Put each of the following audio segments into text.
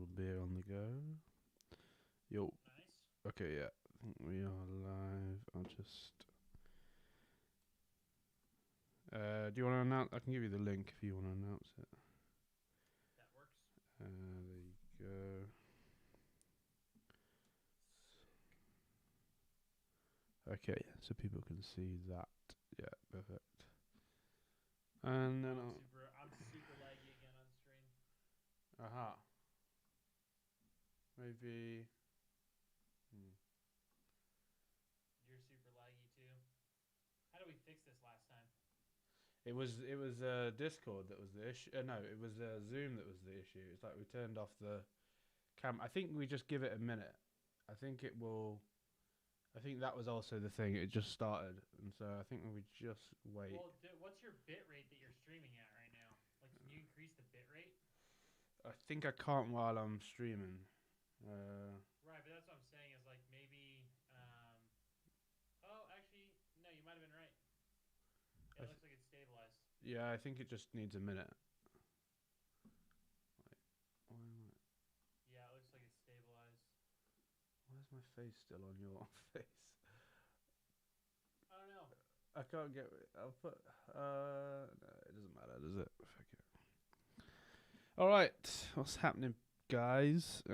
little beer on the go. Yo. Nice. Okay, yeah. I think we are live. I'll just. Do you want to announce? I can give you the link if you want to announce it. That works. There you go. Okay, so people can see that. Yeah, perfect. And then I'm super laggy again on stream. aha. Maybe. You're super laggy too. How do we fix this last time? It was Discord that was the issue. No, it was Zoom that was the issue. It's like we turned off the cam. I think we just give it a minute. I think it will. I think that was also the thing. It just started, and so I think we just wait. Well, what's your bit rate that you're streaming at right now? Like, can you increase the bit rate? I think I can't while I'm streaming. Right, but that's what I'm saying is like maybe. Oh, actually, no, you might have been right. It looks like it's stabilized. Yeah, I think it just needs a minute. Why am I? Yeah, it looks like it's stabilized. Why is my face still on your face? I don't know. I can't get. I'll put. No, it doesn't matter, does it? Fuck it. All right, what's happening, guys?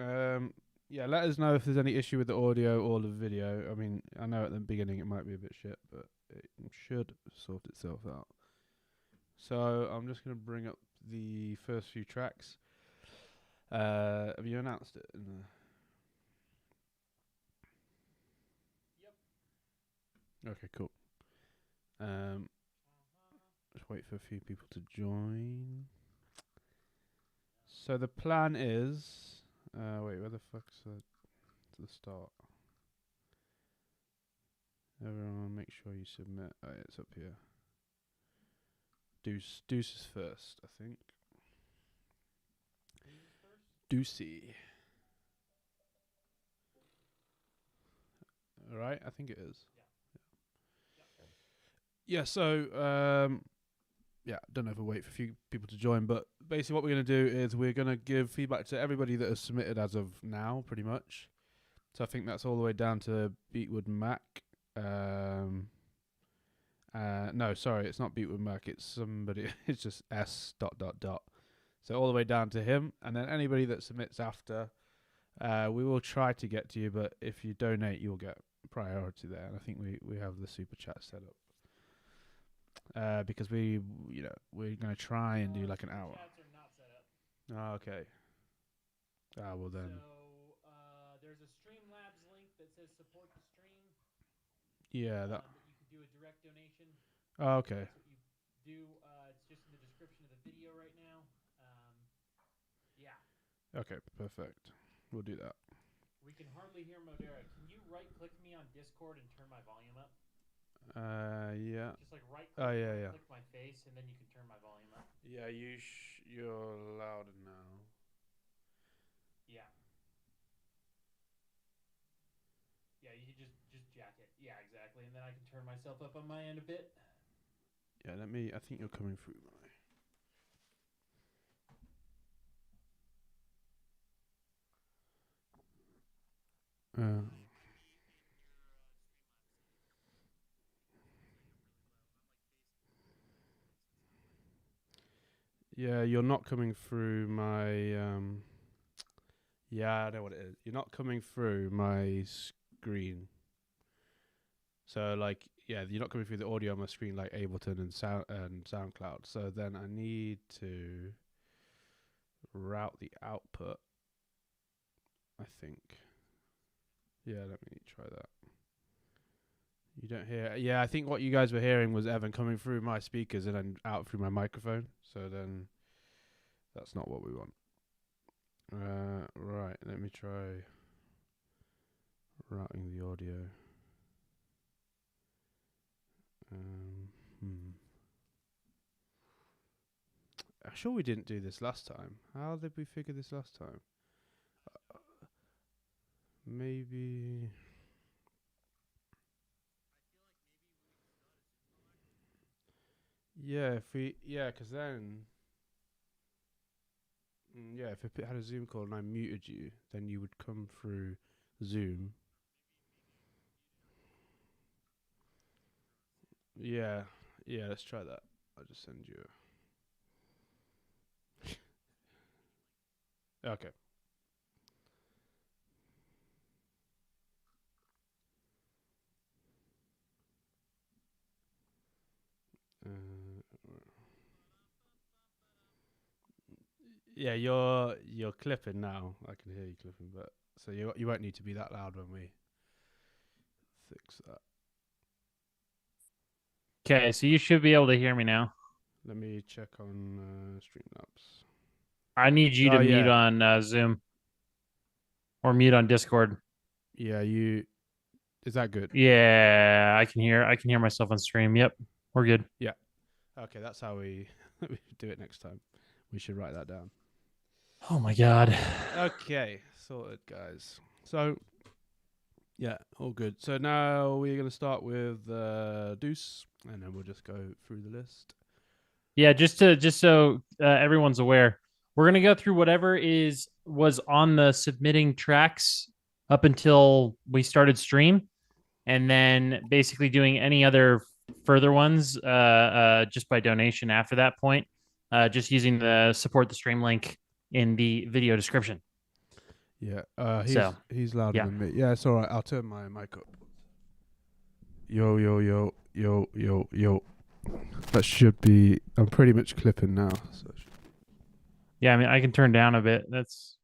Yeah, let us know if there's any issue with the audio or the video. I mean, I know at the beginning it might be a bit shit, but it should sort itself out. So I'm just gonna bring up the first few tracks. Have you announced it? Yep. Okay, cool. Just wait for a few people to join. So the plan is, wait, where the fuck's the start? Everyone, make sure you submit. Oh, yeah, it's up here. Deuce is first, I think. Who's first? Deucey. All right, I think it is. Yeah. Yep. Yeah. So, yeah, don't know if we'll wait for a few people to join, but basically what we're going to do is we're going to give feedback to everybody that has submitted as of now, pretty much. So I think that's all the way down to Beatwood Mac. No, sorry, it's not Beatwood Mac. It's somebody. It's just S dot dot dot. So all the way down to him, and then anybody that submits after, we will try to get to you. But if you donate, you'll get priority there. And I think we have the super chat set up. Because we're gonna try and do like an hour. Chats are not set up. Oh, okay. Ah, well then. So there's a Streamlabs link that says support the stream. Yeah, that. That you could do a direct donation. Oh, okay. That's what you do. It's just in the description of the video right now. Yeah. Okay, perfect. We'll do that. We can hardly hear Modera. Can you right-click me on Discord and turn my volume up? Yeah. Just like right-click, Oh, yeah. click my face, and then you can turn my volume up. Yeah, you're louder now. Yeah. Yeah, you can just jack it. Yeah, exactly. And then I can turn myself up on my end a bit. Yeah, I think you're coming through my. Yeah, you're not coming through my. Yeah, I know what it is. You're not coming through my screen. So like, yeah, you're not coming through the audio on my screen like Ableton and SoundCloud. So then I need to route the output. I think. Yeah, let me try that. You don't hear. Yeah, I think what you guys were hearing was Evan coming through my speakers and then out through my microphone. So then, that's not what we want. Right. Let me try routing the audio. I'm sure we didn't do this last time. How did we figure this last time? Maybe. Yeah, because then. Yeah, if it had a Zoom call and I muted you, then you would come through Zoom. Yeah, yeah. Let's try that. I'll just send you. Okay. Yeah, you're clipping now. I can hear you clipping, but so you won't need to be that loud when we fix that. Okay, so you should be able to hear me now. Let me check on Streamlabs. I need you to mute on Zoom or mute on Discord. Yeah, you. Is that good? Yeah, I can hear myself on stream. Yep, we're good. Yeah. Okay, that's how we do it next time. We should write that down. Oh my god. Okay, sorted, guys. So, yeah, all good. So now we're going to start with Deuce, and then we'll just go through the list. Yeah, just so everyone's aware, we're gonna go through whatever was on the submitting tracks up until we started stream, and then basically doing any other further ones just by donation after that point, just using the support the stream link in the video description. Yeah, he's louder than me. Yeah, it's all right. I'll turn my mic up. Yo, yo, yo, yo, yo, yo. That should be. I'm pretty much clipping now. So yeah, I mean, I can turn down a bit. That's.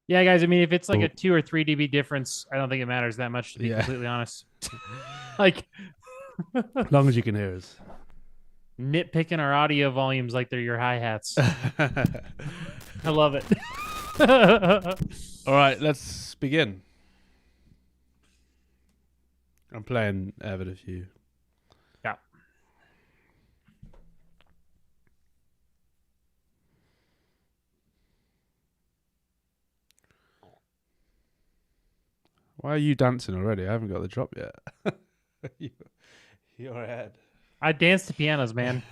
Yeah, guys. I mean, if it's like a 2 or 3 dB difference, I don't think it matters that much, to be completely honest. Like, as long as you can hear us. Nitpicking our audio volumes like they're your hi-hats. I love it. All right, let's begin. I'm playing Ever of You. Yeah. Why are you dancing already? I haven't got the drop yet. You're ahead. I dance to pianos, man.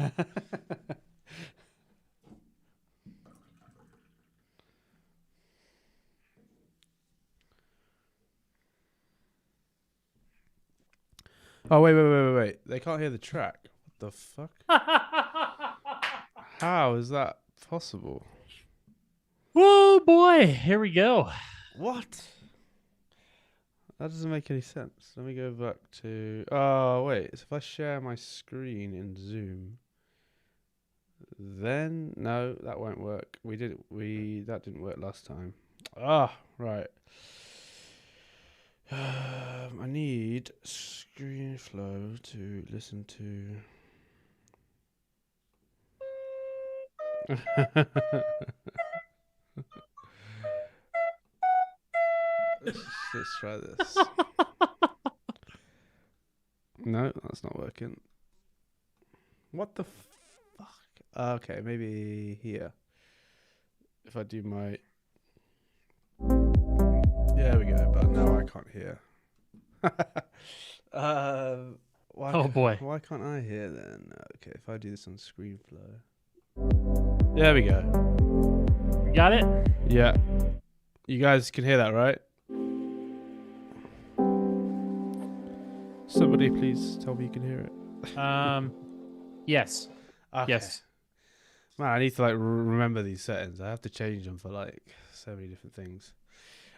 Oh, wait. They can't hear the track. What the fuck? How is that possible? Oh, boy. Here we go. What? That doesn't make any sense. Let me go back to... Oh, wait. So if I share my screen in Zoom, then... No, that won't work. That didn't work last time. Ah, right. I need screen flow to listen to. Let's try this. No, that's not working. What the fuck? Okay, maybe here. If I do my... There we go, but now I can't hear. Boy. Why can't I hear then? Okay, if I do this on ScreenFlow. There we go. Got it? Yeah. You guys can hear that, right? Somebody please tell me you can hear it. Yes. Okay. Yes. Man, I need to remember these settings. I have to change them for so many different things.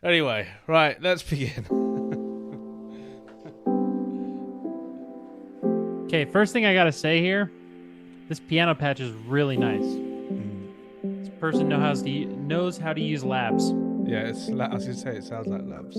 Anyway, right, let's begin. Okay, first thing I gotta say here, this piano patch is really nice. This person knows how to use labs. Yeah, I was gonna say it sounds like labs.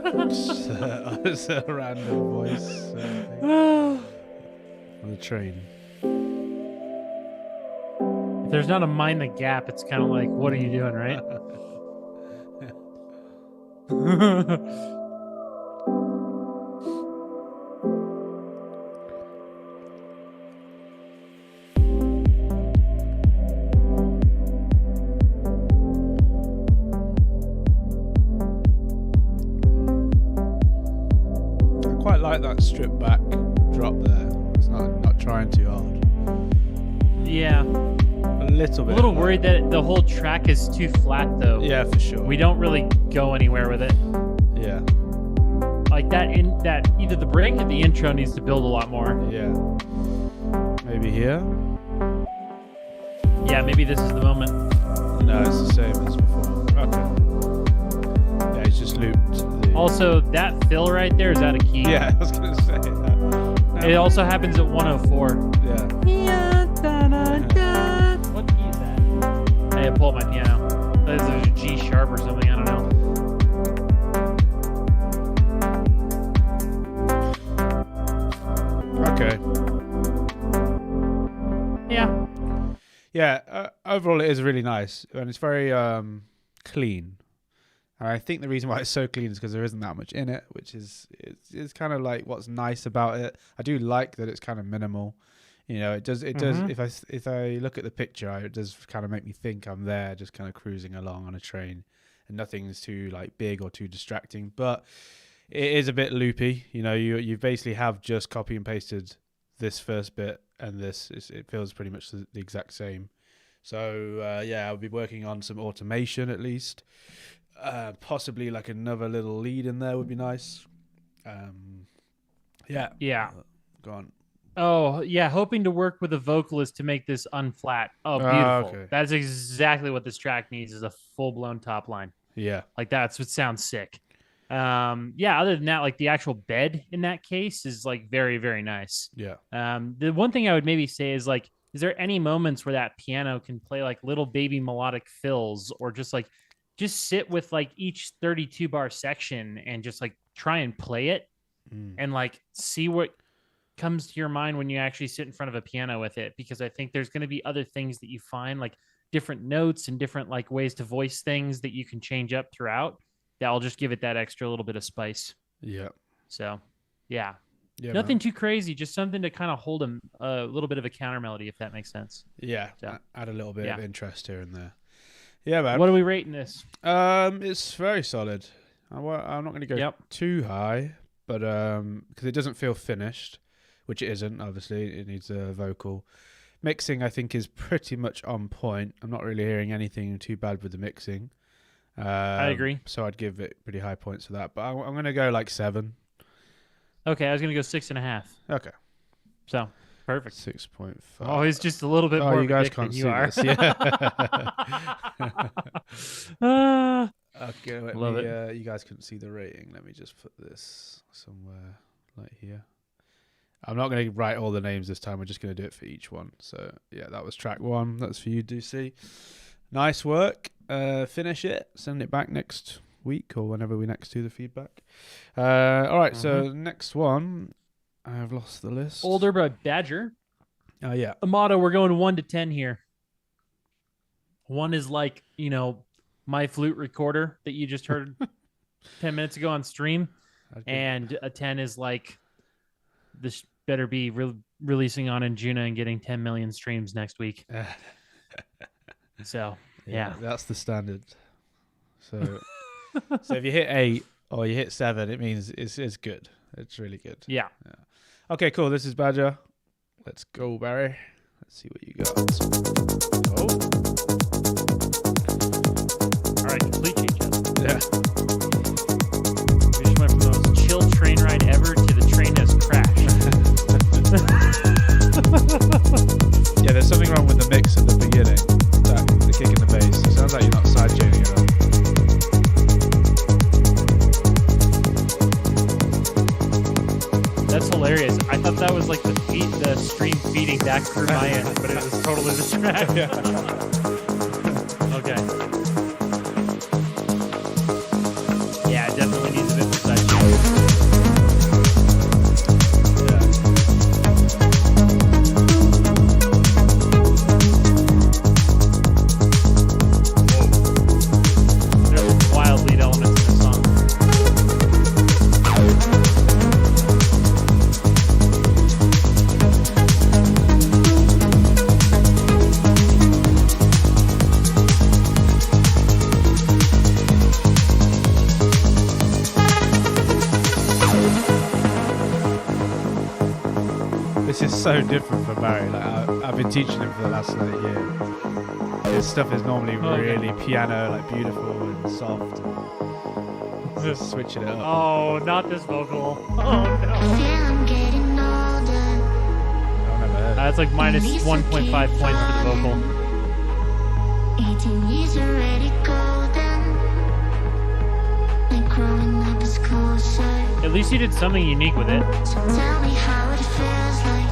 It's a random voice on the train. If there's not a mind the gap, it's kind of like, what are you doing, right? I quite like that stripped back drop there. It's not trying too hard. Yeah. A little bit. A little worried that the whole track is too flat, though. Yeah, for sure. We don't really go anywhere with it. Yeah. Like that either the break or the intro needs to build a lot more. Yeah. Maybe here? Yeah, maybe this is the moment. No, it's the same as before. Okay. Yeah, he's just looped the... Also, that fill right there is out of key. Yeah, I was going to say that. It also happens at 104. Yeah. What key is that? Hey, I pull up my piano. There's a G sharp or something, I don't know. Okay. Yeah. Yeah, overall it is really nice. And it's very clean. And I think the reason why it's so clean is because there isn't that much in it, which is kind of like what's nice about it. I do like that it's kind of minimal. You know, it does. If I look at the picture, it does kind of make me think I'm there, just kind of cruising along on a train, and nothing's too like big or too distracting. But it is a bit loopy. You know, you basically have just copy and pasted this first bit, and it feels pretty much the exact same. So yeah, I'll be working on some automation at least. Possibly like another little lead in there would be nice. Yeah. Go on. Oh, yeah, hoping to work with a vocalist to make this unflat. Oh, beautiful. Okay. That's exactly what this track needs, is a full-blown top line. Yeah. Like, that's what sounds sick. Yeah, other than that, like, the actual bed in that case is, like, very, very nice. Yeah. The one thing I would maybe say is, like, is there any moments where that piano can play, like, little baby melodic fills, or just sit with, like, each 32-bar section and just, like, try and play it and, like, see what comes to your mind when you actually sit in front of a piano with it, because I think there's going to be other things that you find, like different notes and different like ways to voice things that you can change up throughout, that'll just give it that extra little bit of spice. Yeah. So yeah, man. nothing too crazy, just something to kind of hold a little bit of a counter melody, if that makes sense. Yeah. So, add a little bit of interest here and there. Yeah, man. What are we rating this? It's very solid. I'm not going to go too high, but because it doesn't feel finished, which it isn't, obviously. It needs a vocal. Mixing, I think, is pretty much on point. I'm not really hearing anything too bad with the mixing. I agree. So I'd give it pretty high points for that. But I'm going to go like 7. Okay, I was going to go 6.5. Okay. So, perfect. 6.5. Oh, it's just a little bit more you guys can't than see you are. this. Yeah. Okay, Love it. You guys couldn't see the rating. Let me just put this somewhere like here. I'm not going to write all the names this time. We're just going to do it for each one. So, yeah, that was track 1. That's for you, DC. Nice work. Finish it. Send it back next week or whenever we next do the feedback. All right, so next one. I've lost the list. Older but Badger. Oh, yeah. Amato, we're going 1 to 10 here. 1 is like, my flute recorder that you just heard 10 minutes ago on stream. And a 10 is like, this better be releasing on Injuna and getting 10 million streams next week. So, yeah. That's the standard. So if you hit 8 or you hit 7, it means it's good. It's really good. Yeah. Okay, cool. This is Badger. Let's go, Barry. Let's see what you got. Oh. All right, complete change up. Yeah. We just went from the most chill train ride ever to the train has crashed. Yeah, there's something wrong with the mix at the beginning. The kick in the bass. It sounds like you're not sidechaining it up. That's hilarious. I thought that was like the stream feeding back through my end, but it was totally the track. Okay. Yeah, it definitely needs a bit of side so different from Barry. Like I've been teaching him for the last like year. His stuff is normally really piano, like beautiful and soft. And just switching it up. Oh, not this vocal. Oh no. I feel I'm getting older. I've never heard. That's like minus 1.5 points for the vocal. 18 years already golden. And growing up is closer. At least you did something unique with it. So tell me how it feels like.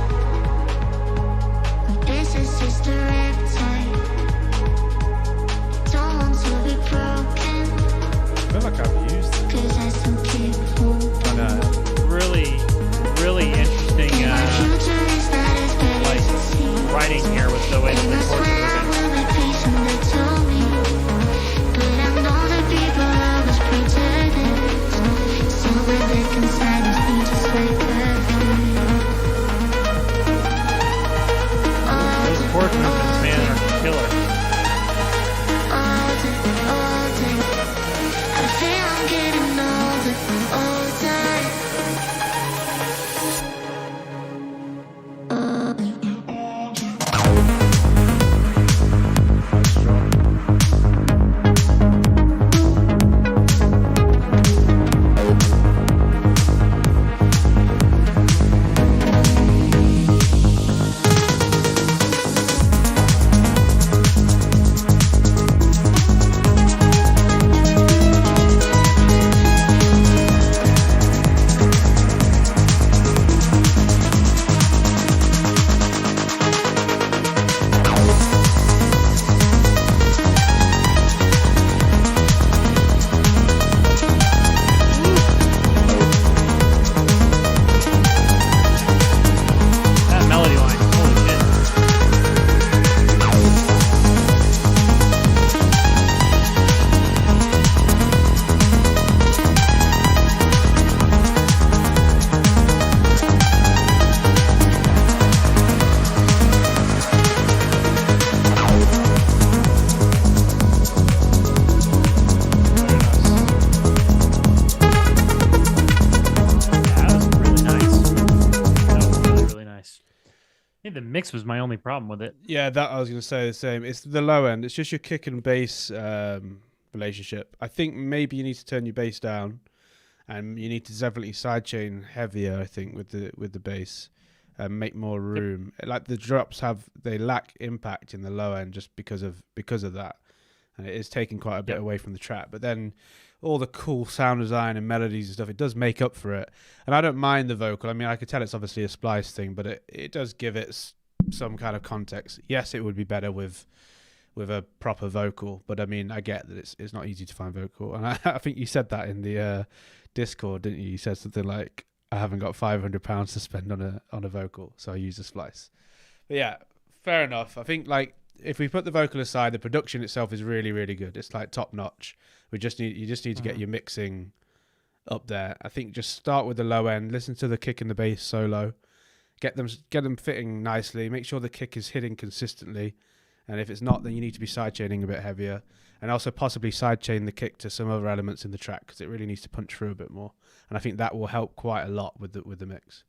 When this is just a riptide. Don't want to be broken. I feel like I've used it. Cause I still keep hoping. I know. Really, really interesting My future is that it's better like to see. writing here with the way that And the I chords swear are I moving. will be patient, they told me. But I know that people always pretend it. So when they can silence me just like that. Those chord movements, man, are killer. All day, all day. I feel I'm getting older, older. That's strong. That melody line, holy shit. Yeah, that was really nice. That was really, really nice. I think the mix was my only problem with it. Yeah, that I was going to say the same. It's the low end. It's just your kick and bass relationship. I think maybe you need to turn your bass down, and you need to definitely sidechain heavier. I think with the bass, and make more room. Like the drops they lack impact in the low end just because of that, and it is taking quite a bit Yep. away from the track. But then all the cool sound design and melodies and stuff, it does make up for it. And I don't mind the vocal. I mean, I could tell it's obviously a splice thing, but it does give it some kind of context. Yes, it would be better with a proper vocal, but I mean, I get that it's not easy to find vocal. And I think you said that in the Discord, didn't you? You said something like, "I haven't got £500 to spend on a vocal, so I use a splice." But yeah, fair enough. I think like if we put the vocal aside, the production itself is really, really good. It's like top notch. You just need to get your mixing up there. I think just start with the low end, listen to the kick and the bass solo, get them fitting nicely, make sure the kick is hitting consistently, and if it's not, then you need to be sidechaining a bit heavier, and also possibly sidechain the kick to some other elements in the track because it really needs to punch through a bit more, and I think that will help quite a lot with the mix.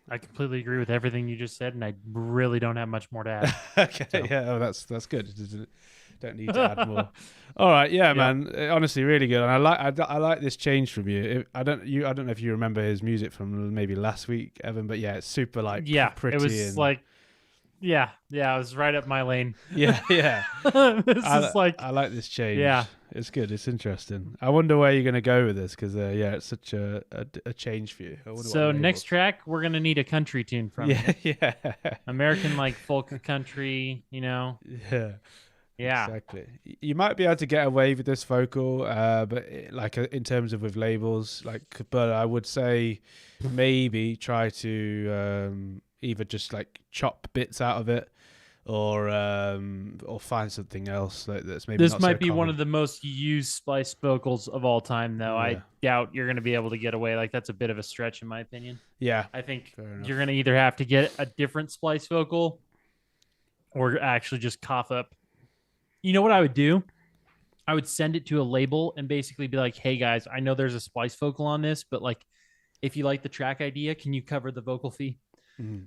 I completely agree with everything you just said, and I really don't have much more to add. Okay, So. yeah, oh, that's good. Don't need to add more. All right, yeah, man. Honestly, really good. And I like this change from you. I don't know if you remember his music from maybe last week, Evan, but yeah, it's super like pretty. It was and, like, it was right up my lane. yeah. I like this change. Yeah. It's good. It's interesting. I wonder where you're gonna go with this because it's such a change for you. I wonder So what next track, we're gonna need a country tune from you. yeah. American like folk country, Yeah. Yeah. Exactly. You might be able to get away with this vocal, but in terms of with labels, but I would say maybe try to either just like chop bits out of it, or find something else that's maybe. This not might so be one common. of the most used splice vocals of all time, though. Yeah. I doubt you're gonna be able to get away. Like that's a bit of a stretch, in my opinion. Yeah. I think Fair enough. you're gonna either have to get a different splice vocal, or actually just cough up. You know what I would do? I would send it to a label and basically be like, "Hey guys, I know there's a splice vocal on this, but like, if you like the track idea, can you cover the vocal fee?" Mhm.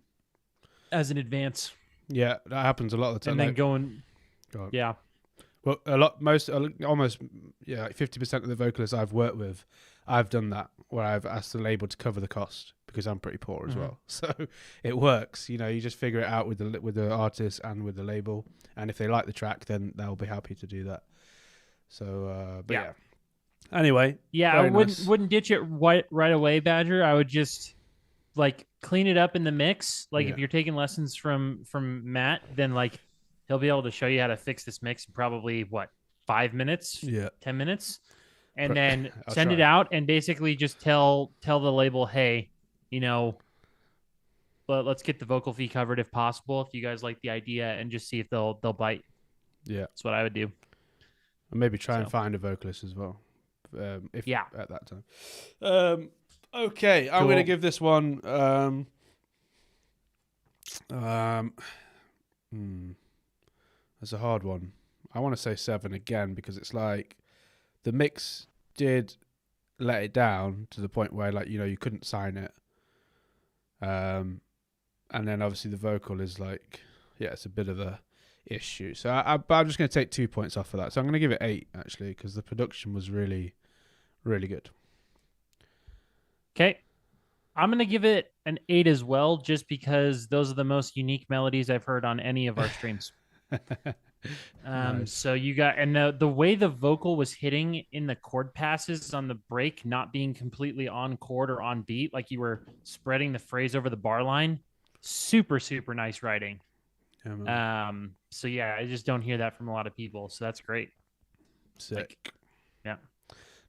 as an advance, Yeah, that happens a lot of the time. and then like- going. go on. Yeah. Well, almost, yeah, 50% of the vocalists I've worked with, I've done that where I've asked the label to cover the cost because I'm pretty poor as Mhm. well. So it works. You know, you just figure it out with the artist and with the label, and if they like the track, then they'll be happy to do that. So, but yeah. Anyway, Yeah, very I wouldn't nice. wouldn't ditch it right away, Badger. I would just like clean it up in the mix. Like Yeah. if you're taking lessons from Matt, then like he'll be able to show you how to fix this mix in probably 5 minutes, Yeah, 10 minutes, and Pro- then I'll send it try. out and basically just tell the label, hey, you know, let's get the vocal fee covered if possible. If you guys like the idea, and just see if they'll bite. yeah, That's what I would do. and maybe try and So. find a vocalist as well. If Yeah. at that time. Okay, I'm Cool. gonna give this one. That's a hard one. I want to say 7 again because it's like the mix did let it down to the point where like you couldn't sign it. And then obviously the vocal is like it's a bit of a issue. So but I'm just going to take 2 points off of that. So I'm going to give it 8 actually because the production was really, really good. Okay. I'm going to give it an 8 as well, just because those are the most unique melodies I've heard on any of our streams. Nice. So you got, and the way the vocal was hitting in the chord passes on the break, not being completely on chord or on beat, like you were spreading the phrase over the bar line. Super, super nice writing. Yeah, man. So yeah, I just don't hear that from a lot of people. So that's great. Sick. Yeah.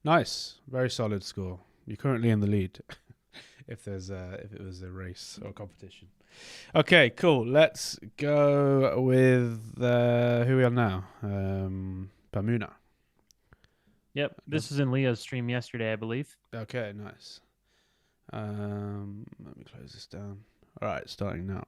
Nice. Very solid score. You're currently in the lead. if it was a race or competition. Okay, cool. Let's go with who are we on now? Pamuna. Yep. This was in Leo's stream yesterday, I believe. Okay, nice. Let me close this down. All right, starting now.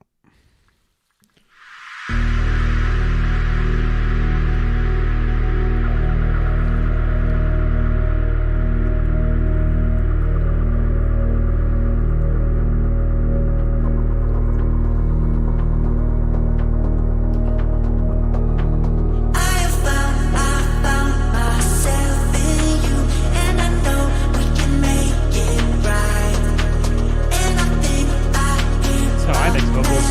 So I think vocals.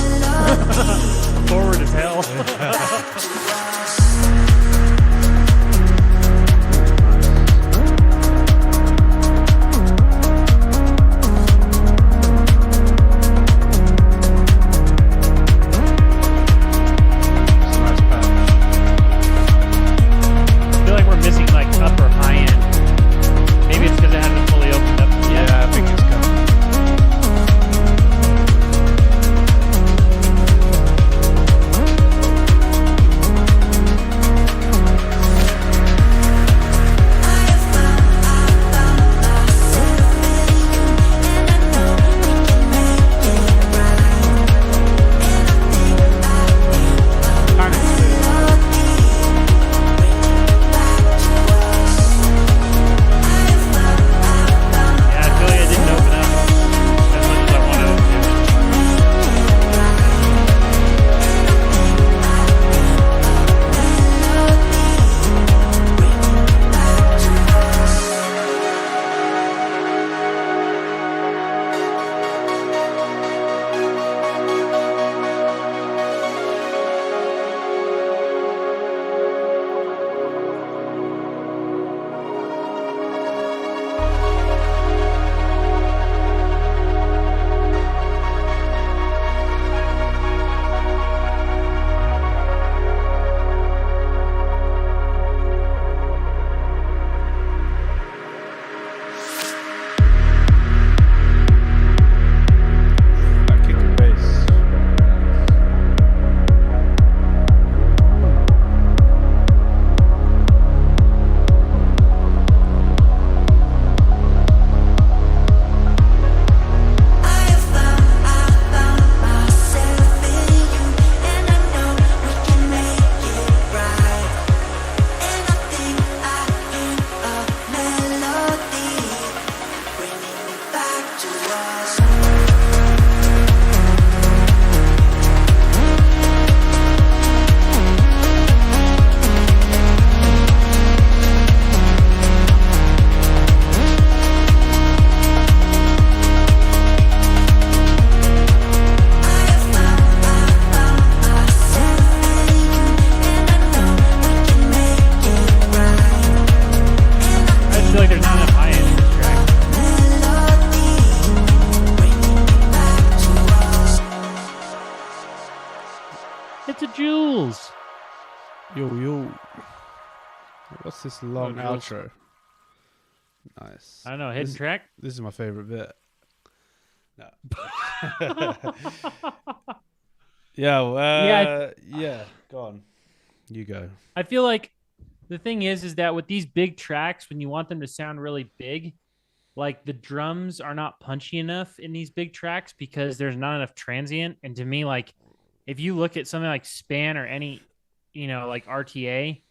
What's this long Jules. outro? Nice. I don't know. Hidden track. This is my favorite bit. No. Yeah. Yeah. Go on. You go. I feel like the thing is that with these big tracks, when you want them to sound really big, like the drums are not punchy enough in these big tracks because there's not enough transient. And to me, like if you look at something like Span or any, like RTA,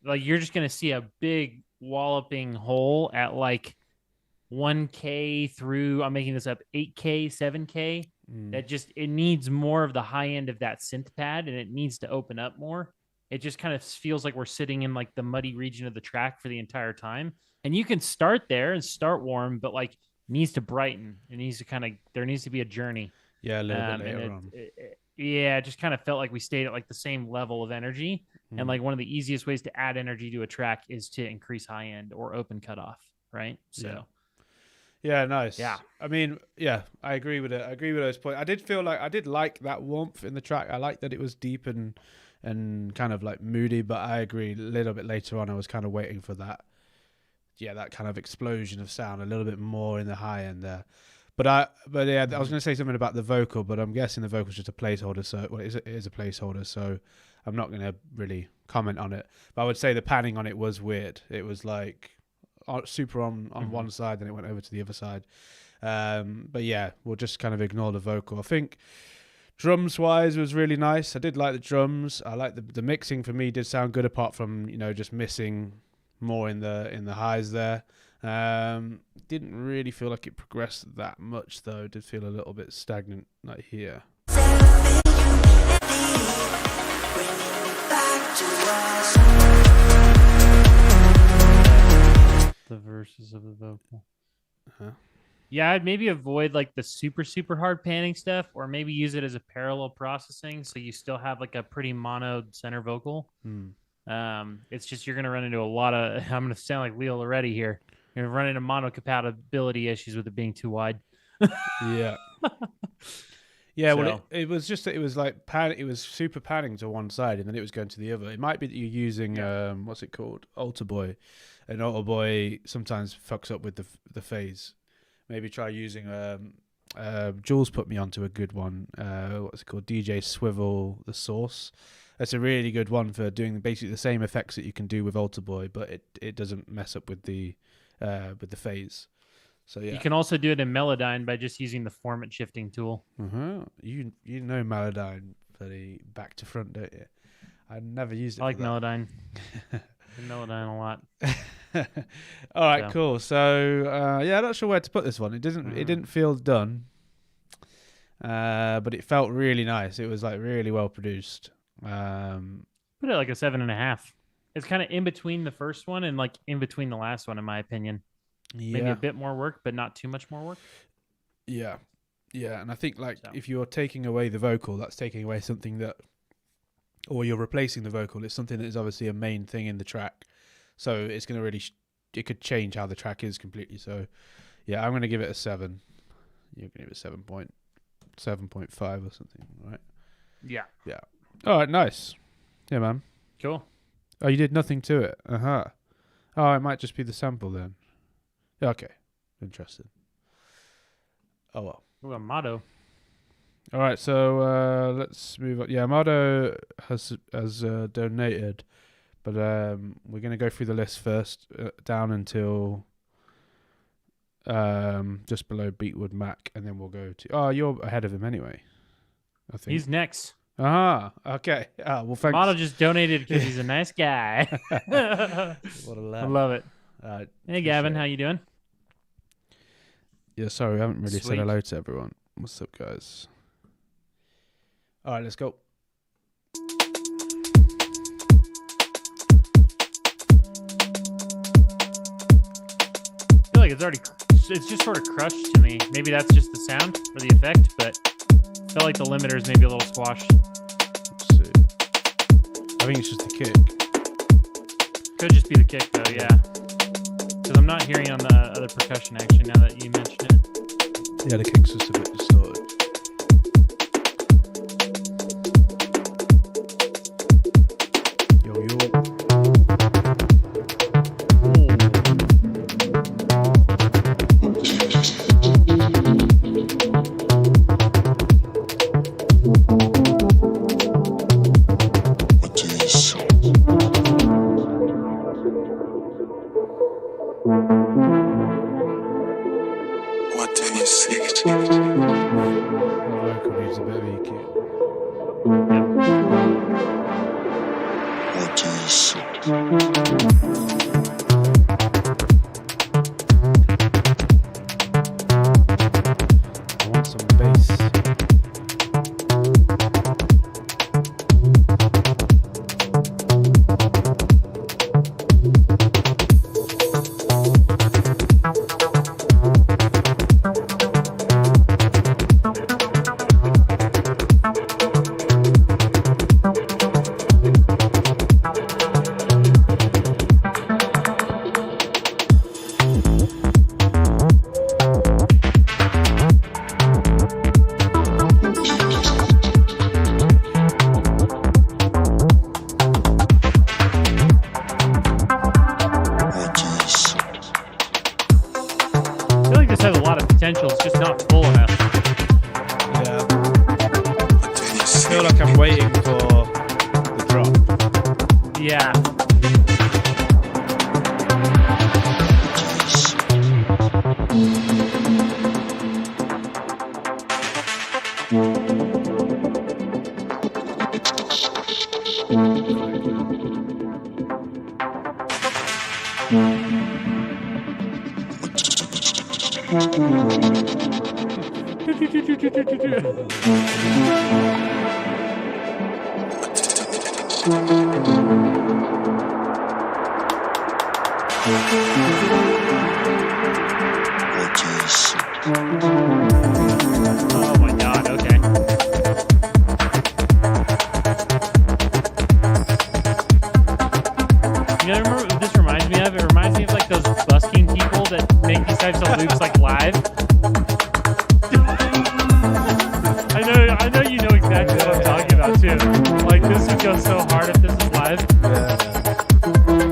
like you're just gonna see a big walloping hole at like 1K through, I'm making this up, 8K, 7K. That just, it needs more of the high end of that synth pad and it needs to open up more. It just kind of feels like we're sitting in like the muddy region of the track for the entire time. And you can start there and start warm, but like needs to brighten. It needs to there needs to be a journey. Yeah, a little bit later on. It just kind of felt like we stayed at like the same level of energy. And like one of the easiest ways to add energy to a track is to increase high end or open cutoff, right? So yeah, nice. Yeah. I mean, yeah, I agree with it. I agree with those points. I did feel like I did like that warmth in the track. I liked that it was deep and kind of like moody, but I agree a little bit later on I was kind of waiting for that. Yeah, that kind of explosion of sound a little bit more in the high end there. But yeah, I was going to say something about the vocal, but I'm guessing the vocal's just a placeholder. So it is a placeholder. So I'm not going to really comment on it. But I would say the panning on it was weird. It was like super on one side, then it went over to the other side. But yeah, we'll just kind of ignore the vocal. I think drums wise was really nice. I did like the drums. I like the mixing for me did sound good, apart from just missing more in the highs there. Didn't really feel like it progressed that much though. Did feel a little bit stagnant like here. The verses of the vocal. Yeah, I'd maybe avoid like the super hard panning stuff, or maybe use it as a parallel processing so you still have like a pretty mono center vocal. It's just you're gonna run into a lot of I'm gonna sound like Leo Loretti here. You're gonna run into mono compatibility issues with it being too wide. Yeah. Yeah, So- well, it was just that it was like it was super panning to one side and then it was going to the other. It might be that you're using what's it called, Alter Boy, and Alter Boy sometimes fucks up with the phase. Maybe try using Jules put me onto a good one. What's it called? DJ Swivel the Source. That's a really good one for doing basically the same effects that you can do with Alter Boy, but it doesn't mess up with the phase. So yeah, You can also do it in Melodyne by just using the format shifting tool. You know Melodyne for the back to front, don't you? I never used it. I like for that. Melodyne. Melodyne a lot. All right, So. cool. So yeah, I'm not sure where to put this one. It didn't feel done, but it felt really nice. It was like really well produced. Put it like a 7.5. It's kind of in between the first one and like in between the last one, in my opinion. Maybe Yeah, a bit more work, but not too much more work. yeah, and I think like So. if you're taking away the vocal, that's taking away something that, or you're replacing the vocal. It's something that is obviously a main thing in the track, so it's going to really it could change how the track is completely. So yeah, I'm going to give it a 7. You're going to give it 7.5 or something, right? Yeah. All right, nice. Yeah, man. Cool. Oh, you did nothing to it. Oh, it might just be the sample then. Okay, interesting. Oh well. Ooh, a motto. All right, so let's move on. Yeah, Amado has donated, but we're gonna go through the list first, down until just below Beatwood Mac, and then we'll go to. Oh, you're ahead of him anyway. I think He's next. Okay. Well, thanks. Motto just donated because he's a nice guy. What a I lad. love it. Hey, Hey, Gavin, how you doing? Yeah, sorry, we haven't really said Sweet. hello to everyone. What's up, guys? All right, let's go. I feel like it's just sort of crushed to me. Maybe that's just the sound or the effect, but I felt like the limiter's maybe a little squashed. Let's see. I think it's just the kick. Could just be the kick, though, yeah. Because I'm not hearing on the other percussion, actually, now that you mention it. Yeah, the kick's just a bit distorted. Yo, yo. What do you seek? The vocal needs a bit of EQ. What do you seek? I want some bass. What do you seek? I feel like this has a lot of potential. It's just not full enough. Yeah. What do you I seek? feel like I'm waiting for the drop. Yeah. What do you seek? Oh my god. Okay. You know, remember what this reminds me of? It reminds me of like those busking people that make these types of loops like live. I know you know exactly what I'm talking about too. Like this would go so hard if this is live.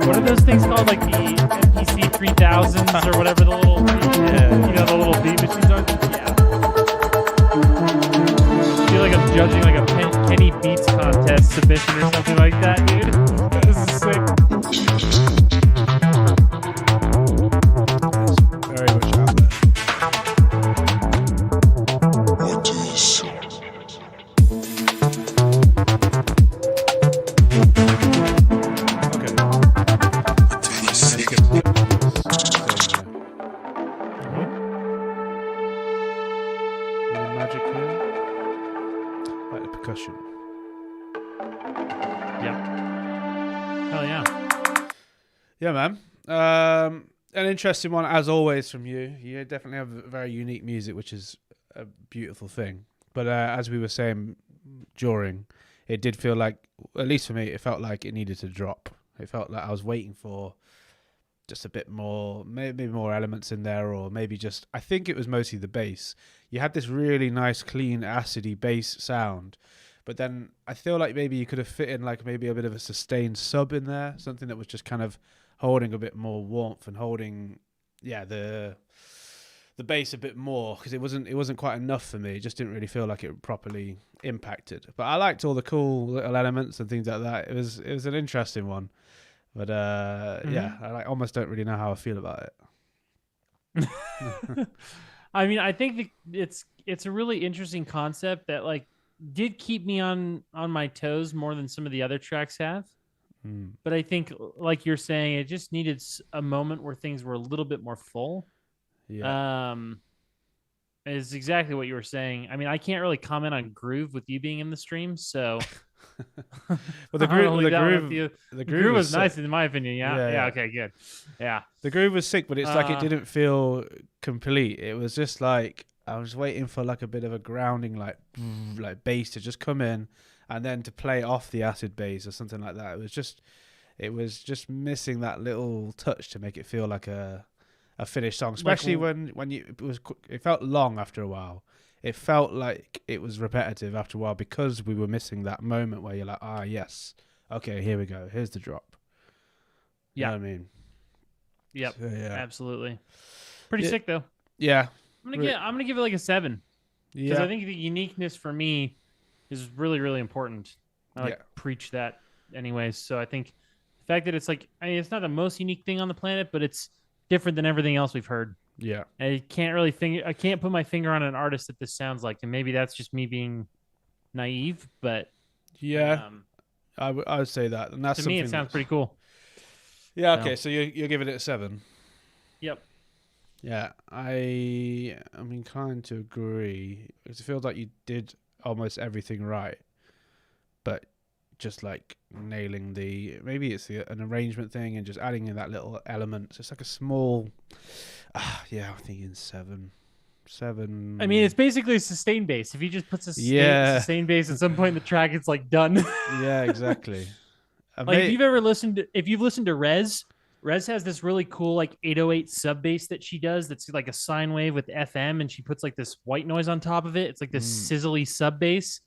What are those things called? Like the MPC 3000s or whatever the little, you know, the little beat machines are? Yeah. I feel like I'm judging like a Kenny Beats contest submission or something like that, dude. This is sick. Very much out there. What do you seek? Okay. What do you seek? Any magic here? Like the percussion. Hell yeah. Yeah, man. An interesting one, as always, from you. You definitely have very unique music, which is a beautiful thing. But as we were saying during, it did feel like, at least for me, it felt like it needed to drop. It felt like I was waiting for just a bit more, maybe more elements in there, or maybe just, I think it was mostly the bass. You had this really nice, clean, acidy bass sound. But then I feel like maybe you could have fit in like maybe a bit of a sustained sub in there, something that was just kind of holding a bit more warmth and holding, the bass a bit more, because it wasn't quite enough for me. It just didn't really feel like it properly impacted. But I liked all the cool little elements and things like that. It was an interesting one, but I almost don't really know how I feel about it. I mean, I think it's a really interesting concept that like did keep me on my toes more than some of the other tracks have. But I think, like you're saying, it just needed a moment where things were a little bit more full. Yeah. Is exactly what you were saying. I mean, I can't really comment on groove with you being in the stream, so. Well, the groove was sick. nice in my opinion. Yeah. Yeah. Okay. Good. Yeah. The groove was sick, but it's like it didn't feel complete. It was just like I was waiting for like a bit of a grounding, like bass to just come in, and then to play off the acid bass or something like that. It was just missing that little touch to make it feel like a finished song, especially when it felt long after a while. It felt like it was repetitive after a while because we were missing that moment where you're like, yes, okay, here we go, here's the drop. You know what I mean? Yep. So, yeah. Absolutely. Pretty sick though. Yeah. I'm gonna give it like a 7 because Yeah. I think the uniqueness for me is really, really important. I preach that anyways. So I think the fact that it's like, I mean, it's not the most unique thing on the planet, but it's different than everything else we've heard. Yeah. I can't put my finger on an artist that this sounds like, and maybe that's just me being naive, but Yeah. I would say that, and that's to me it something sounds pretty cool. Yeah. So- Okay. So you're giving it a 7. Yep. Yeah, I'm inclined to agree because it feels like you did almost everything right, but just like nailing maybe it's an arrangement thing and just adding in that little element. So it's like a small, yeah, I'm thinking 7. I mean, it's basically a sustain bass. If he just puts a sustain bass at some point in the track, it's like done. Yeah, exactly. Like if you've listened to Rez has this really cool like 808 sub bass that she does that's like a sine wave with FM, and she puts like this white noise on top of it. It's like this sizzly sub bass.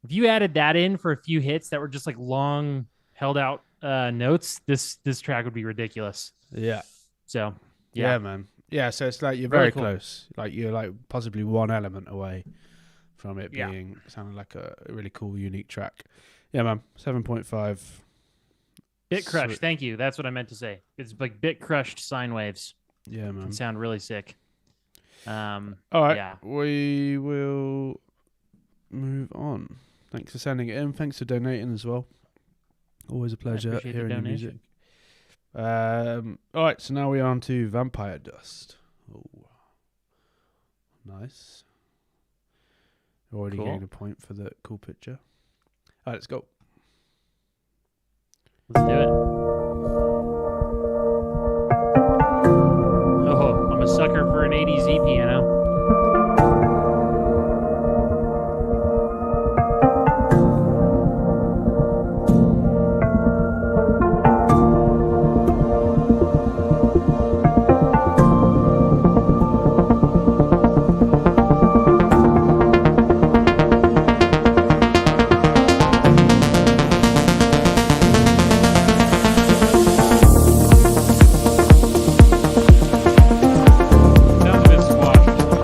If you added that in for a few hits that were just like long held out notes, this track would be ridiculous. Yeah. So yeah, man. Yeah, so it's like you're Very very cool. close. Like you're like possibly one element away from it Yeah. being sounding like a really cool, unique track. Yeah, man. 7.5. Bit crushed. Sweet. Thank you. That's what I meant to say. It's like bit crushed sine waves. Yeah, man. Can sound really sick. All right. Yeah. We will move on. Thanks for sending it in. Thanks for donating as well. Always a pleasure appreciate the hearing your music. donation. All right, so now we're on to Vampire Dust. Oh, nice. Already Cool. getting a point for the cool picture. All right, let's go. Let's do it. Oh, I'm a sucker for an 80s E piano. Sounds a bit squashed.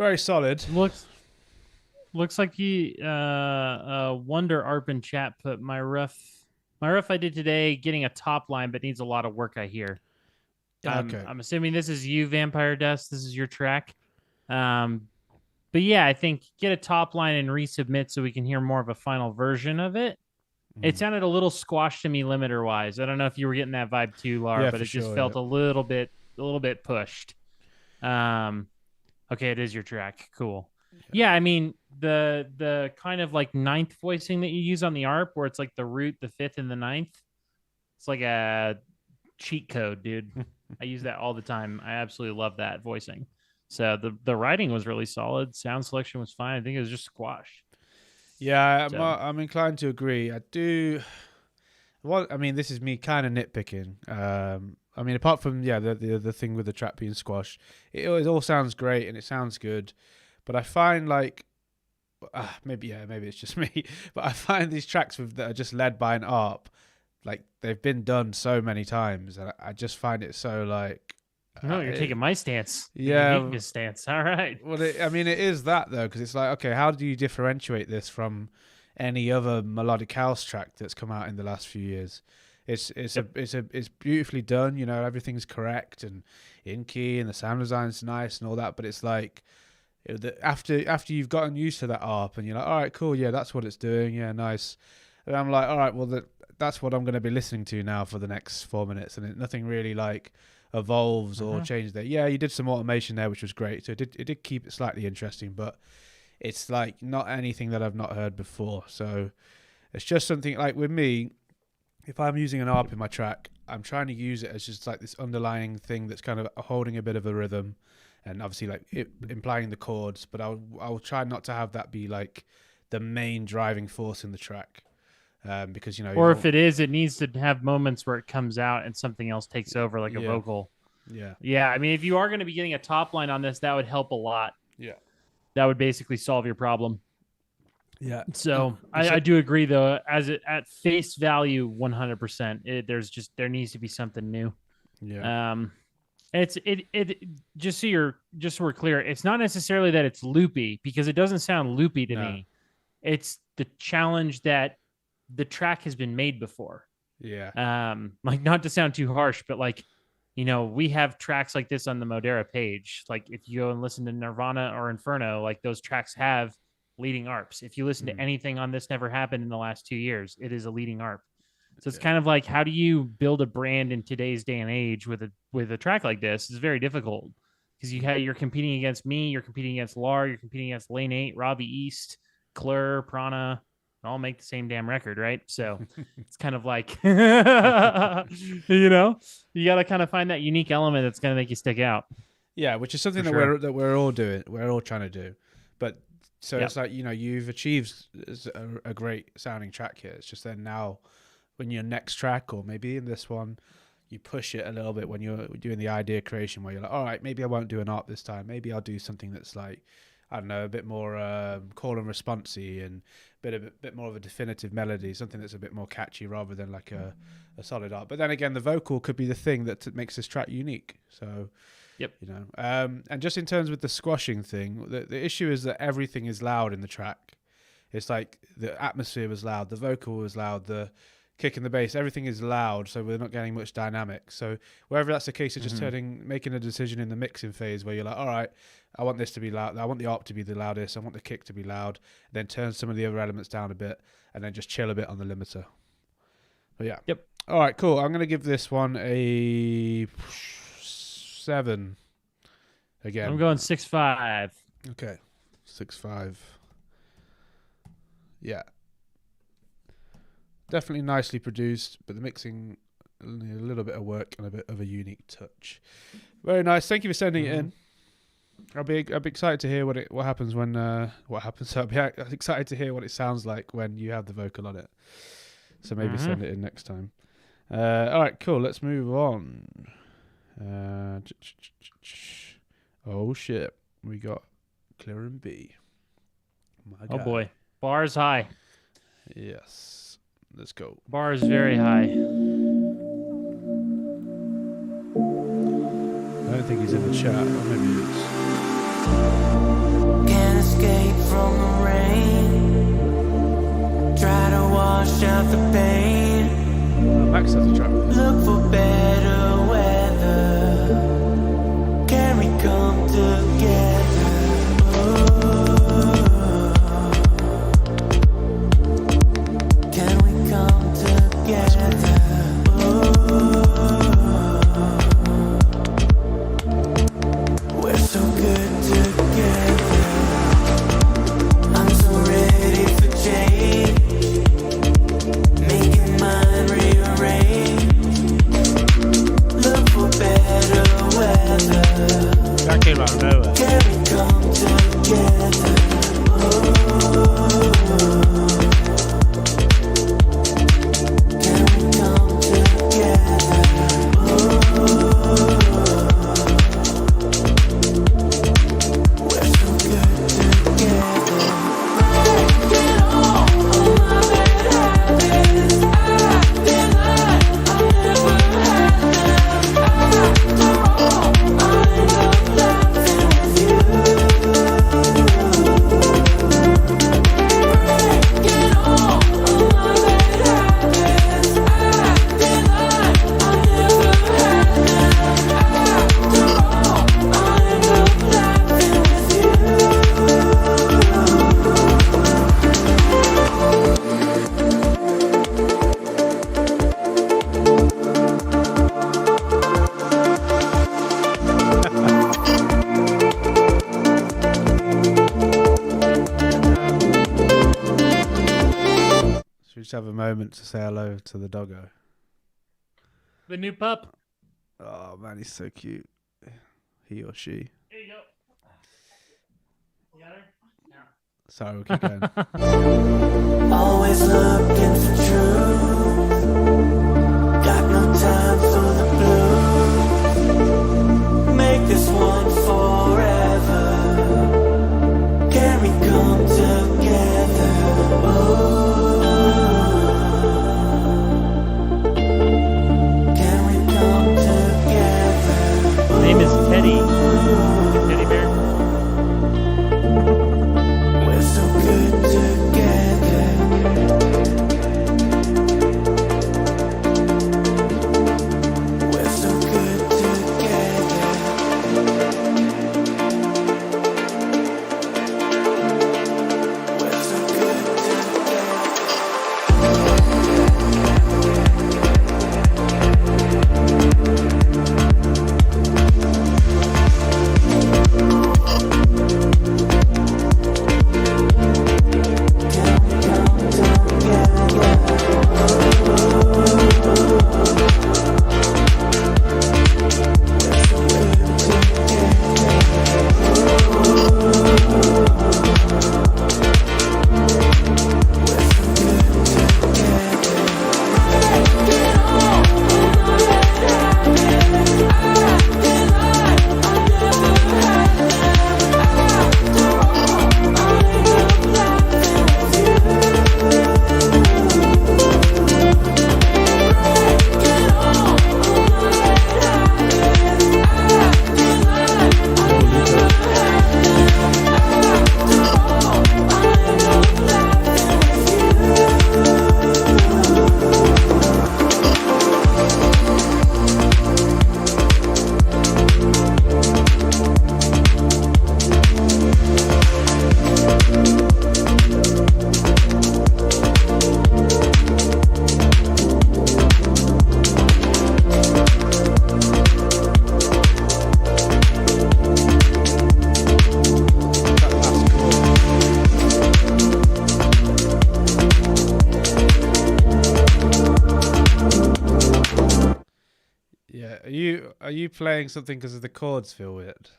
Very solid. Looks like he Wonder Arp in chat put my rough I did today getting a top line but needs a lot of work, I hear. Okay. I'm assuming this is you, Vampire Dust. This is your track. But yeah, I think get a top line and resubmit so we can hear more of a final version of it. It sounded a little squashed to me limiter wise. I don't know if you were getting that vibe too, Lar, Yeah, but for it just sure, felt yeah. a little bit pushed. Okay, it is your track. Cool. Yeah, I mean the kind of like ninth voicing that you use on the ARP, where it's like the root, the fifth, and the ninth. It's like a cheat code, dude. I use that all the time. I absolutely love that voicing. So the writing was really solid. Sound selection was fine. I think it was just squashed. Yeah, So- I'm inclined to agree. I do. Well, I mean, this is me kind of nitpicking. I mean, apart from the thing with the track being squashed, it all sounds great and it sounds good, but I find like maybe it's just me, but I find these tracks that are just led by an ARP, like they've been done so many times, and I just find it so like. No, you're taking my stance. Yeah. Taking Nick's stance. All right. Well, I mean, it is that though, because it's like, okay, how do you differentiate this from any other melodic house track that's come out in the last few years? It's beautifully done, you know, everything's correct and in key, and the sound design's nice and all that. But it's like after you've gotten used to that ARP, and you're like, all right, cool, yeah, that's what it's doing, yeah, nice. And I'm like, all right, well, that's what I'm going to be listening to now for the next 4 minutes, and nothing really like evolves or changes there. Yeah, you did some automation there, which was great. So it did keep it slightly interesting, but it's like not anything that I've not heard before. So it's just something like with me, if I'm using an ARP in my track, I'm trying to use it as just like this underlying thing that's kind of holding a bit of a rhythm, and obviously like implying the chords. But I'll try not to have that be like the main driving force in the track. Because or if it is, it needs to have moments where it comes out and something else takes over, like a vocal. Yeah. I mean, if you are going to be getting a top line on this, that would help a lot. Yeah. That would basically solve your problem. Yeah. So I do agree, though. At face value, 100%. There needs to be something new. Yeah. Just so we're clear, it's not necessarily that it's loopy, because it doesn't sound loopy to me. It's the challenge that the track has been made before. Yeah. Like, not to sound too harsh, but like, you know, we have tracks like this on the Modera page. Like, if you go and listen to Nirvana or Inferno, like those tracks have leading ARPs. If you listen to anything on This Never Happened in the last 2 years, it is a leading ARP. So it's kind of like, how do you build a brand in today's day and age with a track like this? It's very difficult, because you're competing against me, you're competing against LAR, you're competing against Lane 8, Robbie East, Clur, Prana. All make the same damn record, right? So it's kind of like, you know, you got to kind of find that unique element that's going to make you stick out. Yeah, which is something that we're all doing. We're all trying to do. But so it's like, you know, you've achieved a great sounding track here. It's just then now, when your next track, or maybe in this one, you push it a little bit when you're doing the idea creation, where you're like, all right, maybe I won't do an ARP this time. Maybe I'll do something that's like, I don't know, a bit more call and responsey, and a bit more of a definitive melody, something that's a bit more catchy rather than like a solid ARP. But then again, the vocal could be the thing that makes this track unique. So, you know, and just in terms with the squashing thing, the issue is that everything is loud in the track. It's like the atmosphere was loud, the vocal was loud, the kick and the bass, everything is loud, so we're not getting much dynamic. So wherever that's the case, it's just making a decision in the mixing phase where you're like, all right, I want this to be loud, I want the ARP to be the loudest, I want the kick to be loud, then turn some of the other elements down a bit, and then just chill a bit on the limiter. But yeah. Yep. All right, cool. I'm going to give this one a 7 again. I'm going 6.5. Okay. 6.5. Yeah. Definitely nicely produced, but the mixing, a little bit of work and a bit of a unique touch. Very nice. Thank you for sending it in. I'll be excited to hear what happens when what happens. I'll be excited to hear what it sounds like when you have the vocal on it. So maybe send it in next time. All right, cool. Let's move on. Oh shit, we got Clear and B. My Oh guy. boy, bar's high. Yes, let's go. Bar is very high. I don't think he's in the chat, or maybe he is. Can't escape from the rain. Try to wash out the pain. Max has a track. Look for better weather. Can we come together? Can we come together? We're so good together. I'm so ready for change. Making mine rearrange. Look for better weather. That came out of nowhere. Can we come together? Can we come together? We're so good together. Breaking all of my bad habits. I feel like I never had them. After all, I love laughing with you. Breaking all of my bad habits. I feel like I never had them. After all, I love laughing with you. Should we just have a moment to say hello to the doggo? The new pup. Oh man, he's so cute. He or she. Here you go. You got her? Sorry, we'll keep going. Always looking for truth. Got no time for the blues. Make this one forever. Can we come together? Can we come together? His name is Teddy. Teddy bear. We're so good together. We're so good together. We're so good together. Yeah, are you playing something because the chords feel weird?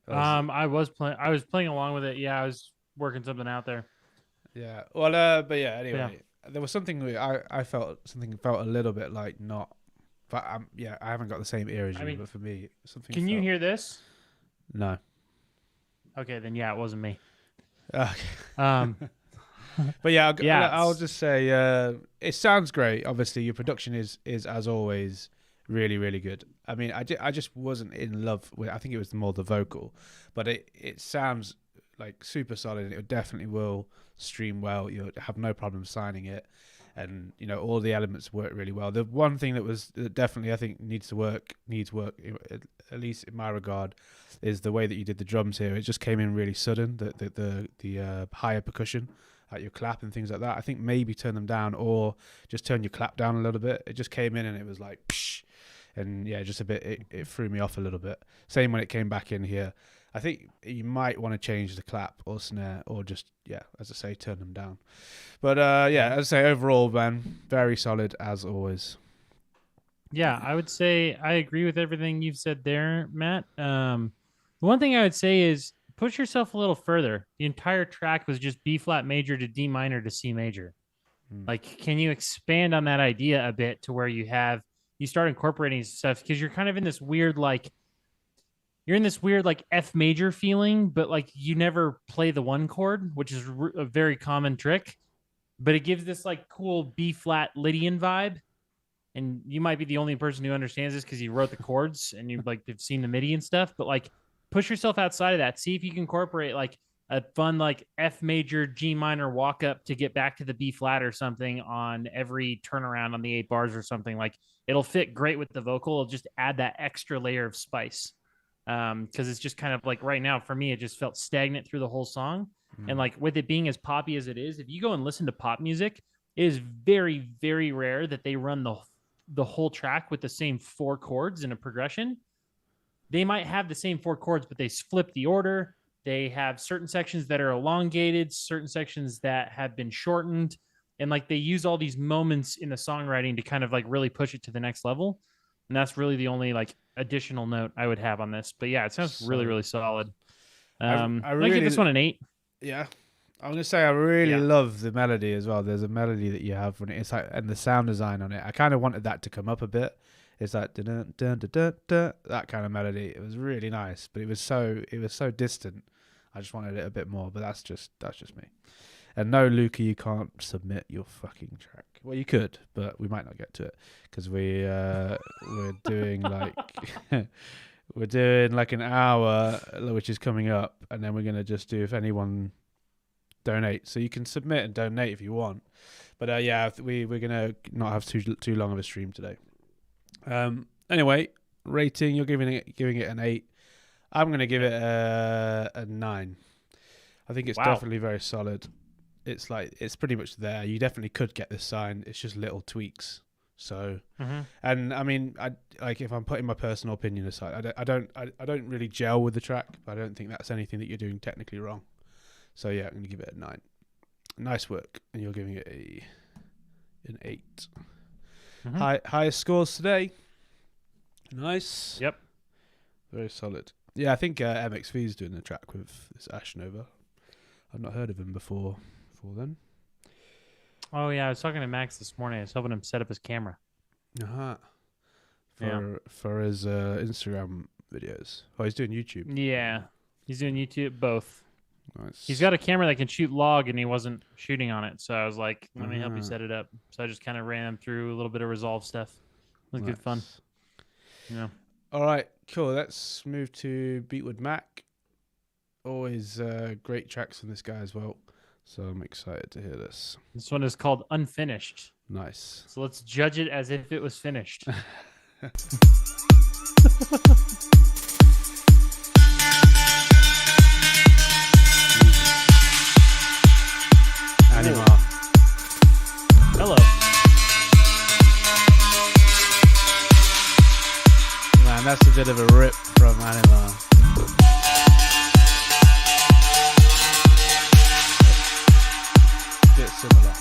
Or is I was playing along with it. Yeah, I was working something out there. yeah. Well, but yeah. Anyway, there was something I felt felt a little bit like not, but yeah, I haven't got the same ear as you. I mean, but for me, something. Can you felt- hear this? No. Okay, then yeah, it wasn't me. Okay. Um, But yeah, Yeah, I'll it's- just say it sounds great. Obviously, your production is as always Really, really good. I mean, I just wasn't in love with. I think it was more the vocal, but it sounds like super solid. And it definitely will stream well. You'll have no problem signing it, and you know all the elements work really well. The one thing that definitely I think needs work, at least in my regard, is the way that you did the drums here. It just came in really sudden. The higher percussion at your clap and things like that. I think maybe turn them down or just turn your clap down a little bit. It just came in and it was like, psh, and yeah, just a bit. It threw me off a little bit. Same when it came back in here. I think you might want to change the clap or snare or just, yeah, as I say, turn them down. But yeah, as I say, overall, man, very solid as always. Yeah, I would say I agree with everything you've said there, Matt. The one thing I would say is push yourself a little further. The entire track was just B flat major to D minor to C major. Like, can you expand on that idea a bit to where you start incorporating stuff? Because you're kind of in this weird, like, F major feeling, but like you never play the one chord, which is a very common trick. But it gives this like cool B flat Lydian vibe. And you might be the only person who understands this because you wrote the chords and you've seen the MIDI and stuff. But like, push yourself outside of that. See if you can incorporate like a fun like F major G minor walk up to get back to the B flat or something on every turnaround on the 8 bars or something. Like, it'll fit great with the vocal. It'll just add that extra layer of spice. Because it's just kind of like right now for me, it just felt stagnant through the whole song. And like with it being as poppy as it is, if you go and listen to pop music, it is very, very rare that they run the whole track with the same 4 chords in a progression. They might have the same 4 chords, but they flip the order. They have certain sections that are elongated, certain sections that have been shortened. And like they use all these moments in the songwriting to kind of like really push it to the next level. And that's really the only like additional note I would have on this. But yeah, it sounds really, really solid. I give this one an 8. Yeah. I'm going to say I really love the melody as well. There's a melody that you have when it's like, and the sound design on it. I kind of wanted that to come up a bit. It's like dun, dun, dun, dun, dun, that kind of melody. It was really nice, but it was so distant. I just wanted it a bit more, but that's just me. And no, Luca, you can't submit your fucking track. Well, you could, but we might not get to it because we're doing like we're doing like an hour, which is coming up, and then we're gonna just do if anyone donate. So you can submit and donate if you want, but yeah, we're gonna not have too long of a stream today. Anyway, rating, you're giving it an 8. I'm gonna give it a 9. I think it's definitely very solid. It's like it's pretty much there. You definitely could get this signed. It's just little tweaks. So, and I mean, I like if I'm putting my personal opinion aside, I don't really gel with the track. But I don't think that's anything that you're doing technically wrong. So yeah, I'm gonna give it a 9. Nice work, and you're giving it an 8. Highest scores today. Nice. Yep. Very solid. Yeah, I think MXV is doing the track with this Ash Nova. I've not heard of him before then. Oh yeah, I was talking to Max this morning. I was helping him set up his camera. For his Instagram videos. Oh, he's doing YouTube. Yeah, he's doing YouTube both. Nice. He's got a camera that can shoot log, and he wasn't shooting on it. So I was like, let me help you set it up. So I just kind of ran him through a little bit of Resolve stuff. It was good fun. Yeah. All right, cool. Let's move to Beatwood Mac. Always great tracks from this guy as well. So I'm excited to hear this. This one is called Unfinished. Nice. So let's judge it as if it was finished. Anima. Hello. Man, that's a bit of a rip from Anima. Bit similar.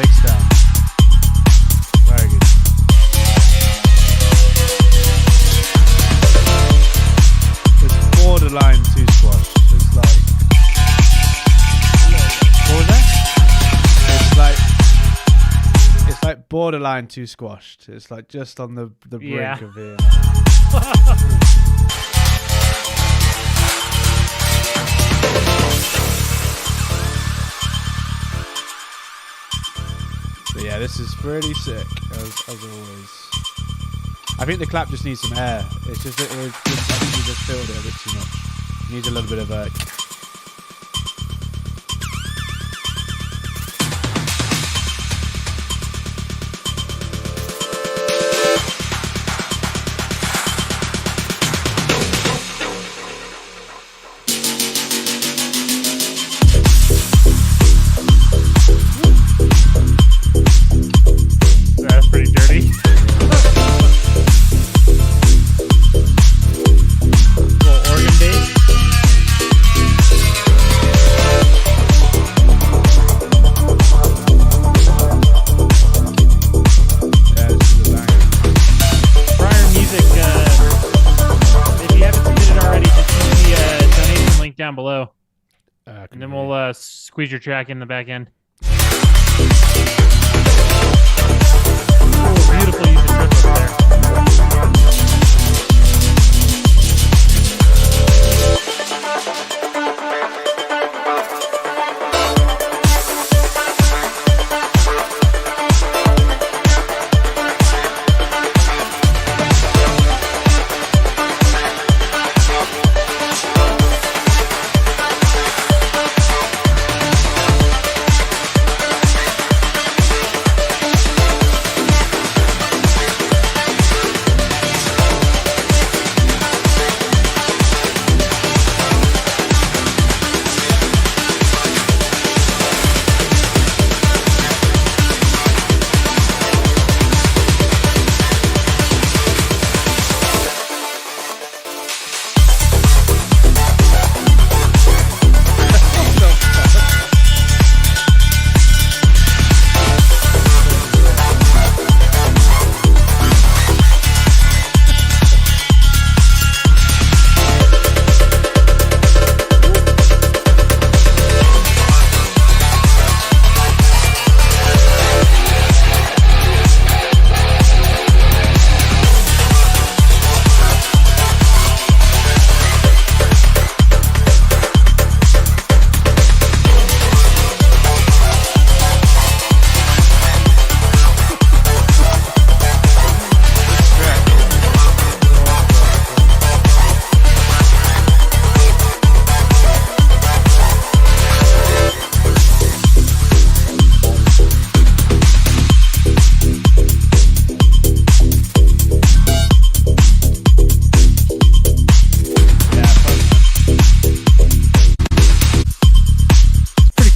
mix down. Very good. It's borderline too squashed. It's like. What was that? It's like borderline too squashed. It's like just on the brink Yeah. of being. But yeah, this is pretty sick as always. I think the clap just needs some air. It's just that I think you just filled it a bit too much. It needs a little bit of That's pretty dirty. Little organ bass. yeah, this is a banger. Prior music. If you haven't submitted already, just use the donation link down below, and then we'll squeeze your track in the back end. Oh, beautiful use of triplets there.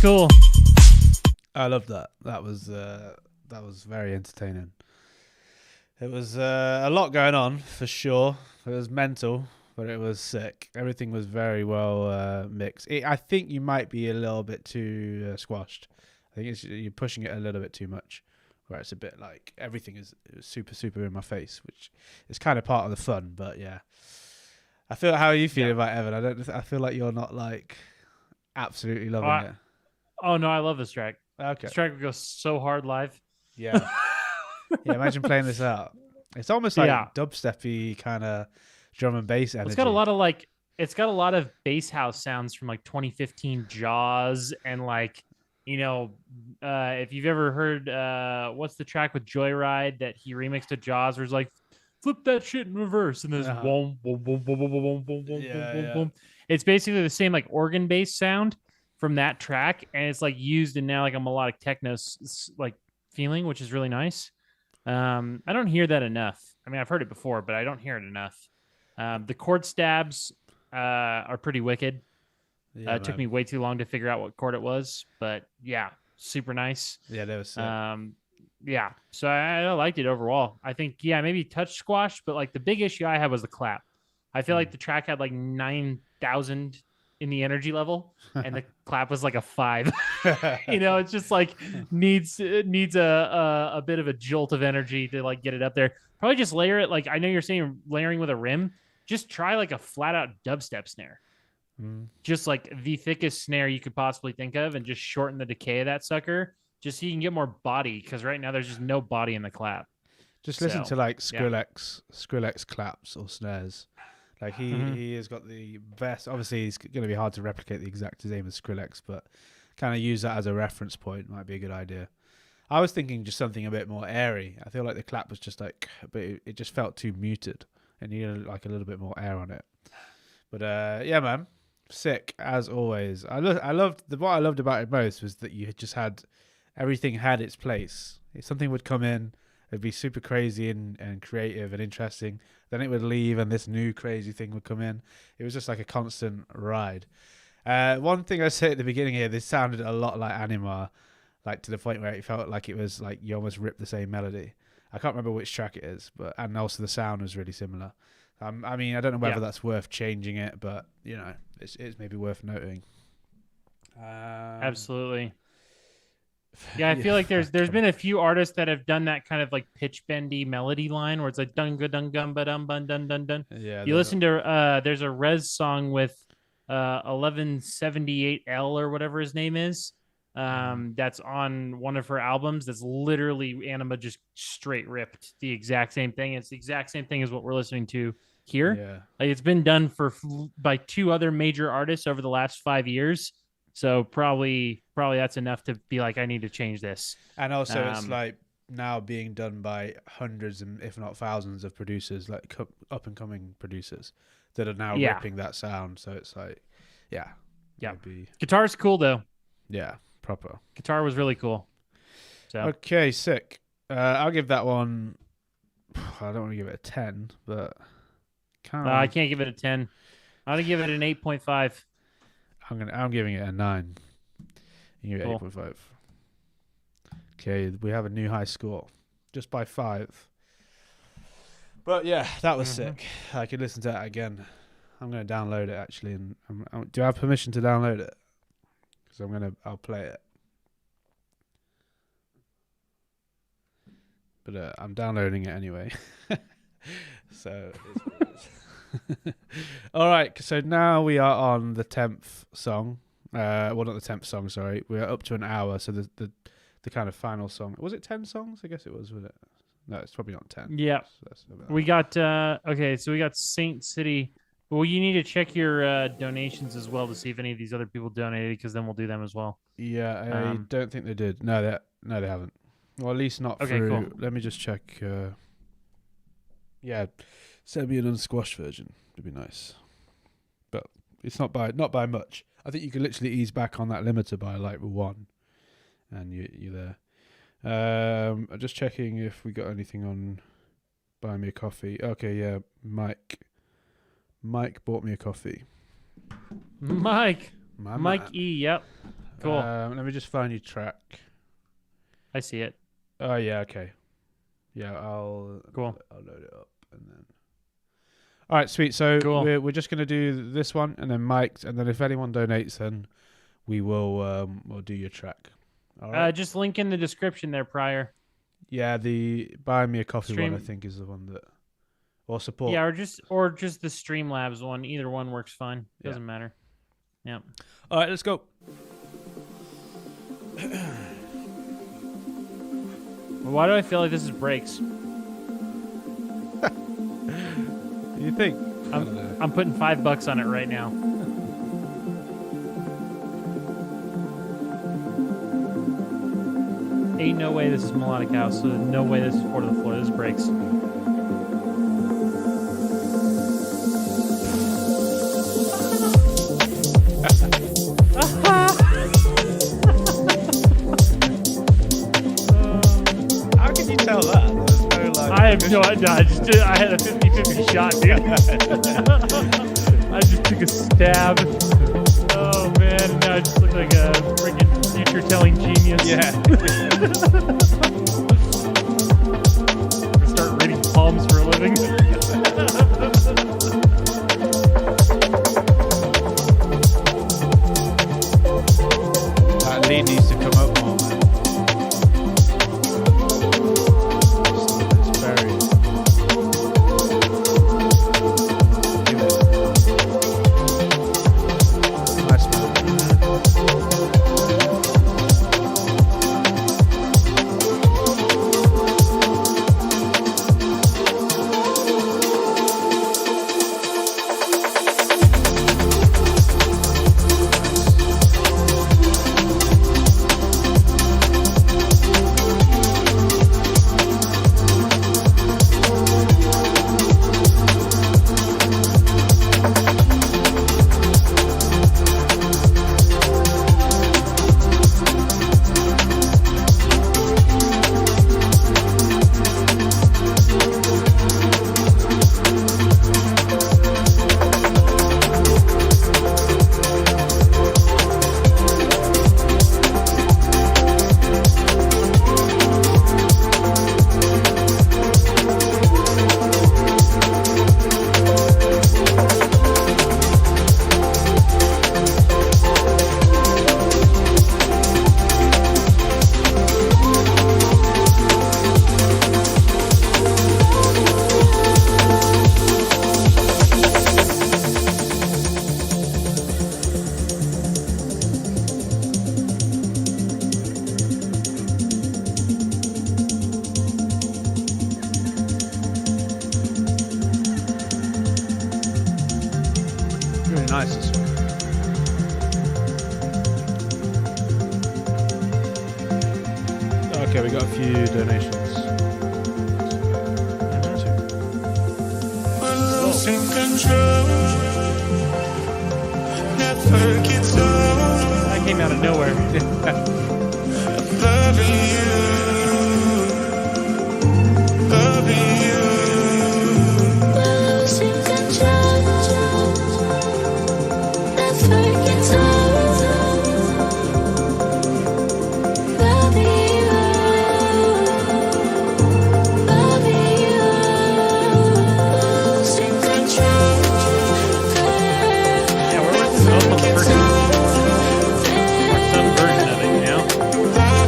Cool. I love that. That was very entertaining. It was a lot going on for sure. It was mental, but it was sick. Everything was very well mixed. I think you might be a little bit too squashed. I think you're pushing it a little bit too much, where it's a bit like everything is super in my face, which is kind of part of the fun. But yeah, I feel. How are you feeling about Evan? I feel like you're not like absolutely loving it. Oh no, I love this track. Okay. This track goes so hard live. Yeah. Yeah, imagine playing this out. It's almost like Yeah. dubsteppy kind of drum and bass energy. It's got a lot of bass house sounds from like 2015 Jaws and like, if you've ever heard what's the track with Joyride that he remixed to Jaws, where it's like flip that shit in reverse and there's boom boom boom boom boom boom boom boom boom boom. It's basically the same like organ bass sound from that track, and it's like used in now like a melodic techno like feeling, which is really nice. I don't hear that enough. I mean, I've heard it before, but I don't hear it enough. The chord stabs are pretty wicked. Yeah, It took me way too long to figure out what chord it was, but yeah, super nice. Yeah, that was sick. Yeah, so I liked it overall. I think, yeah, maybe touch squash, but like the big issue I had was the clap. I feel like the track had like 9,000 in the energy level, and the clap was like a 5. It's just like needs a bit of a jolt of energy to like get it up there. Probably just layer it. Like I know you're saying layering with a rim. Just try like a flat out dubstep snare. Just like the thickest snare you could possibly think of, and just shorten the decay of that sucker, just so you can get more body. Because right now there's just no body in the clap. Just listen to like yeah. Skrillex claps or snares. Like he has got the best. Obviously, it's going to be hard to replicate the exact same as Skrillex, but kind of use that as a reference point might be a good idea. I was thinking just something a bit more airy. I feel like the clap was just like, but it just felt too muted, and you needed like a little bit more air on it. But yeah, man, sick as always. What I loved about it most was that you just had everything had its place. If something would come in, it'd be super crazy and creative and interesting. Then it would leave, and this new crazy thing would come in. It was just like a constant ride. One thing I say at the beginning here, this sounded a lot like Anima, like to the point where it felt like it was like you almost ripped the same melody. I can't remember which track it is, and also the sound was really similar. I mean, I don't know whether that's worth changing it, but it's maybe worth noting. Absolutely. Yeah, I feel like there's been a few artists that have done that kind of like pitch bendy melody line where it's like dun ga dun gum ba dum bun dun dun dun. Yeah. You listen to there's a Rez song with 1178L or whatever his name is. That's on one of her albums. That's literally Anima just straight ripped the exact same thing. It's the exact same thing as what we're listening to here. Yeah. Like it's been done by 2 other major artists over the last 5 years. So probably that's enough to be like, I need to change this. And also it's like now being done by hundreds and if not thousands of producers, like up and coming producers that are now ripping that sound. So it's like, yeah. Guitar's cool though. Yeah, proper. Guitar was really cool. So okay, sick. I'll give that one. I don't want to give it a 10, but I can't give it a 10. I'm gonna give it an 8.5. I'm giving it a 9. You give it 8.5. Okay, we have a new high score, just by 5. But yeah, that was sick. I could listen to that again. I'm gonna download it actually, and do I have permission to download it? Because I'll play it. But I'm downloading it anyway. So it's what it is. All right, so now we are on the 10th song. Well, not the 10th song, sorry. We are up to an hour, so the kind of final song. Was it 10 songs? I guess it was, wasn't it? No, it's probably not 10. Yeah. So we got, okay, so we got Saint City. Well, you need to check your donations as well to see if any of these other people donated, because then we'll do them as well. Yeah, I don't think they did. No, they haven't. Well, at least not through. Cool. Let me just check. Yeah, send me an unsquashed version. It'd be nice. But it's not by much. I think you can literally ease back on that limiter by like 1, and you're there. I'm just checking if we got anything on Buy Me a Coffee. Okay, yeah, Mike bought me a coffee. Mike Man. E, yep. Cool. Let me just find your track. I see it. Oh yeah, okay. Yeah, I'll load it up and then. All right, sweet. So we're just gonna do this one and then Mike's, and then if anyone donates, then we will we'll do your track. All right. Just link in the description there, Prior. Yeah, the Buy Me a Coffee one I think is the one that, or support. Yeah, or just the Streamlabs one. Either one works fine. Doesn't matter. Yeah. All right, let's go. Why do I feel like this is breaks? You think? I'm putting $5 on it right now. Ain't no way this is Melodic House, so no way this is 4 to the Floor. This breaks. How can you tell that? There's no like. I have no idea. I had a 50-50 shot, dude. I just took a stab. Oh man, now I just look like a freaking future-telling genius. Yeah. I'm gonna start reading palms for a living. out of nowhere. Loving you, loving you. Losing control, never gets old. Loving you, losing control. Yeah, we're with the vocal version. Or some version of it, you know?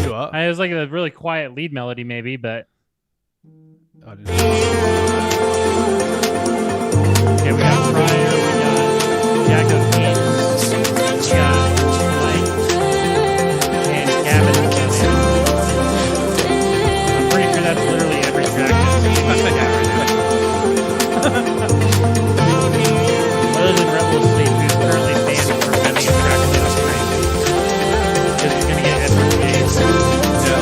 You are? It was like a really quiet lead melody, maybe, but I didn't know. okay, we got Pryor, we got Jack of Kings, we got Light, and Cabin. I'm pretty sure that's literally every track. Other than Rebel Sleep, who's currently banned from having a track on the screen. Because he's going to get Edward James. Yeah.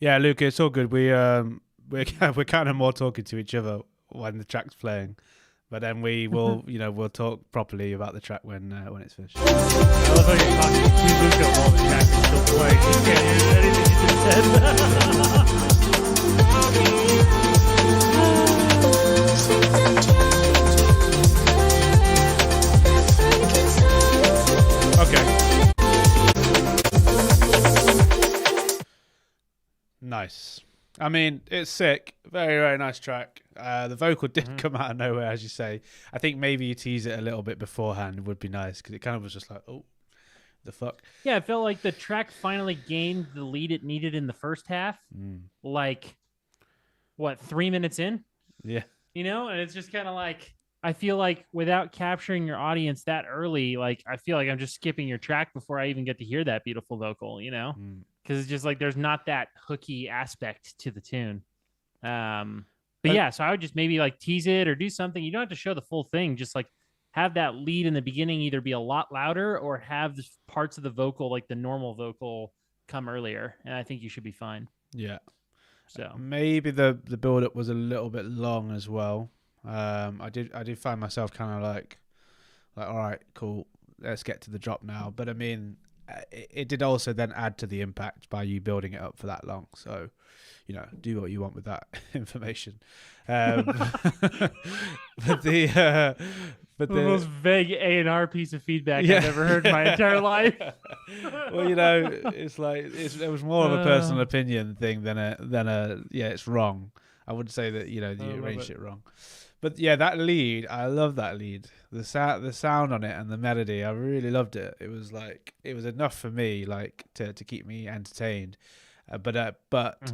Yeah, Luke, it's all good. We're we're kind of more talking to each other when the track's playing, but then we will we'll talk properly about the track when it's finished. I love how you're talking to Luca while the track is still playing. You can't hear anything you just said. Okay. Nice. I mean, it's sick. Very, very nice track. The vocal did come out of nowhere, as you say. I think maybe you tease it a little bit beforehand would be nice, because it kind of was just like, oh, the fuck. Yeah, it felt like the track finally gained the lead it needed in the first half. Like, what, 3 minutes in? Yeah. You know, and it's just kind of like, I feel like without capturing your audience that early, like, I feel like I'm just skipping your track before I even get to hear that beautiful vocal, you know? Because it's just like there's not that hooky aspect to the tune. But yeah, so I would just maybe like tease it or do something. You don't have to show the full thing. Just like have that lead in the beginning either be a lot louder or have the parts of the vocal, like the normal vocal, come earlier. And I think you should be fine. Yeah. So Maybe the build up was a little bit long as well. I did find myself kind of like all right, cool, let's get to the drop now. But I mean, it did also then add to the impact by you building it up for that long. So, do what you want with that information. But the most vague A&R piece of feedback I've ever heard in my entire life. Well, it's like it was more of a personal opinion thing than a it's wrong. I would say that you arranged it wrong. But yeah, that lead, I love that lead. The sound on it and the melody, I really loved it. It was enough for me, like to keep me entertained. But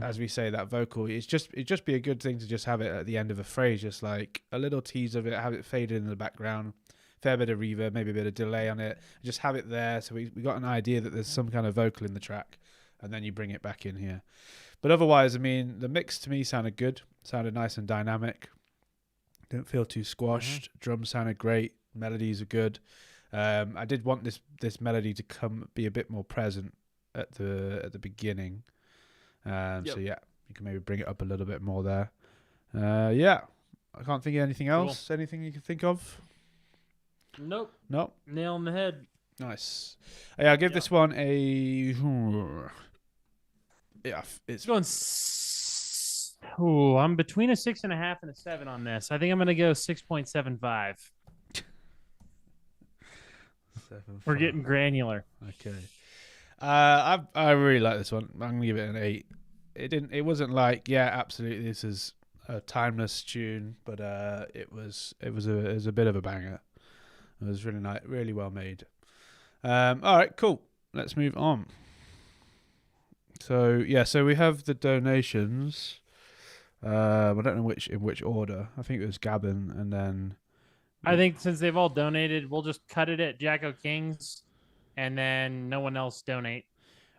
as we say, that vocal, it'd just be a good thing to just have it at the end of a phrase, just like a little tease of it, have it faded in the background, fair bit of reverb, maybe a bit of delay on it, just have it there, so we got an idea that there's some kind of vocal in the track, and then you bring it back in here. But otherwise, I mean, the mix to me sounded good, sounded nice and dynamic. Didn't feel too squashed. Drums sounded great. Melodies are good. I did want this melody to be a bit more present at the beginning. So yeah, you can maybe bring it up a little bit more there. Yeah, I can't think of anything else. Cool. Anything you can think of? Nope. Nope. Nail on the head. Nice. Yeah, I'll give this one a. Yeah, it's going. Ooh, I'm between a 6.5 and a 7 on this. I think I'm gonna go 6.75. We're getting granular. Okay. I really like this one. I'm gonna give it an 8. It wasn't like, yeah, absolutely, this is a timeless tune, but it was a bit of a banger. It was really nice, really well made. All right, cool. Let's move on. So yeah, so we have the donations. I don't know in which order. I think it was Gavin, and then I think since they've all donated, we'll just cut it at Jacko King's, and then no one else donate.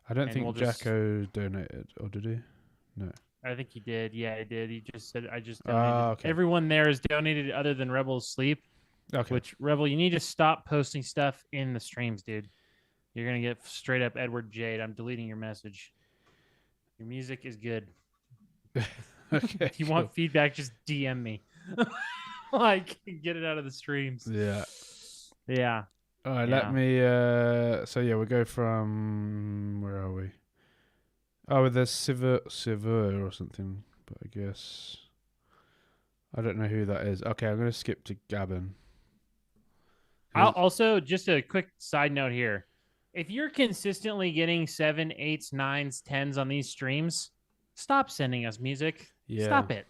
I don't and think we'll just- Jacko donated, or did he? No. I think he did. Yeah, he did. He just said, I just Ah, donated. okay. Everyone there is donated other than Rebel's Sleep, Okay. which, Rebel, you need to stop posting stuff in the streams, dude. You're going to get straight up Edward Jade. I'm deleting your message. Your music is good. Okay. If you want feedback, just DM me. Like, get it out of the streams. Yeah. Yeah. All right. Yeah. Let me. So yeah, we'll go from where are we? Oh, there's Siver or something, but I guess I don't know who that is. Okay, I'm gonna skip to Gavin. I'll also, just a quick side note here. If you're consistently getting 7, 8s, 9s, 10s on these streams, stop sending us music. Yeah. Stop it.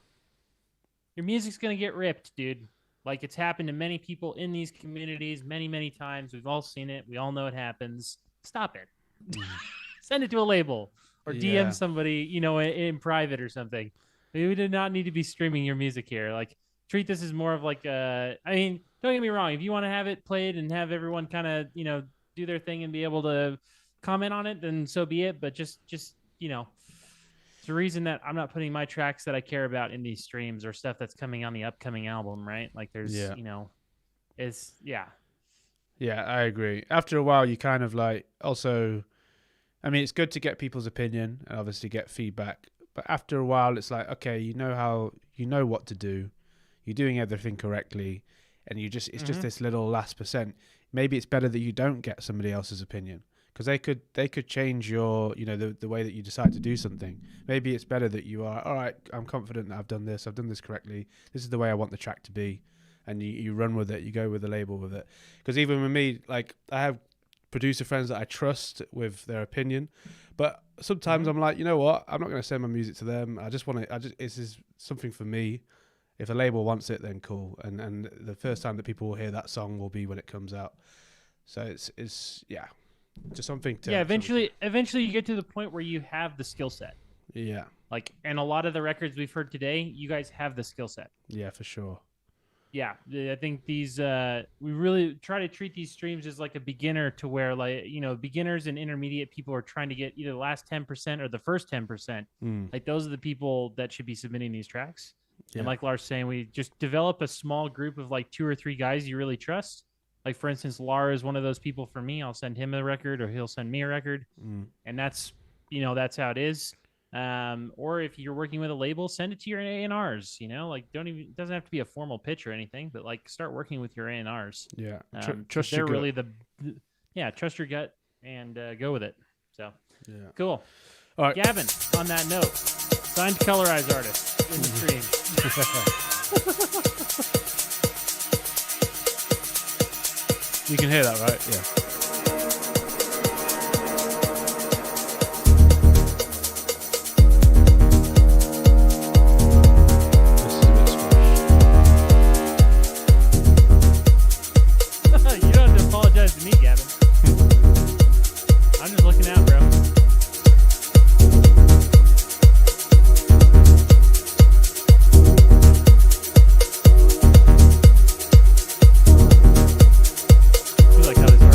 Your music's going to get ripped, dude. Like, it's happened to many people in these communities many, many times. We've all seen it. We all know it happens. Stop it. Send it to a label or Yeah. DM somebody, in private or something. We do not need to be streaming your music here. Like, treat this as more of like don't get me wrong. If you want to have it played and have everyone kind of, do their thing and be able to comment on it, then so be it. But just it's the reason that I'm not putting my tracks that I care about in these streams or stuff that's coming on the upcoming album, right? Like there's, Yeah. Yeah, I agree. After a while, you kind of like also, I mean, it's good to get people's opinion and obviously get feedback. But after a while, it's like, okay, you know what to do. You're doing everything correctly. And it's just this little last percent. Maybe it's better that you don't get somebody else's opinion because they could change your, the way that you decide to do something. Maybe it's better that you are, all right, I'm confident that I've done this correctly. This is the way I want the track to be. And you run with it. You go with the label with it. Because even with me, like I have producer friends that I trust with their opinion, but sometimes I'm like, you know what? I'm not going to send my music to them. This is something for me. If a label wants it, then cool. And the first time that people will hear that song will be when it comes out. So it's just something to. Yeah, eventually you get to the point where you have the skill set. Yeah. Like, and a lot of the records we've heard today, you guys have the skill set. Yeah, for sure. Yeah, I think these we really try to treat these streams as like a beginner to where, like, beginners and intermediate people are trying to get either the last 10% or the first 10%. Like those are the people that should be submitting these tracks. Yeah. And like Lars saying, we just develop a small group of like 2 or 3 guys you really trust. Like, for instance, LAR is one of those people for me. I'll send him a record or he'll send me a record. And that's how it is. Or if you're working with a label, send it to your A&Rs, like it doesn't have to be a formal pitch or anything, but like start working with your A&Rs. Yeah. 'Cause Trust they're your really gut. trust your gut and go with it. So Yeah. cool. All right. Gavin, on that note, signed Colorize artist in the stream. You can hear that, right? Yeah. This is a bit squashy. You don't have to apologize to me, Gavin. I'm just looking out, bro. I feel like how this art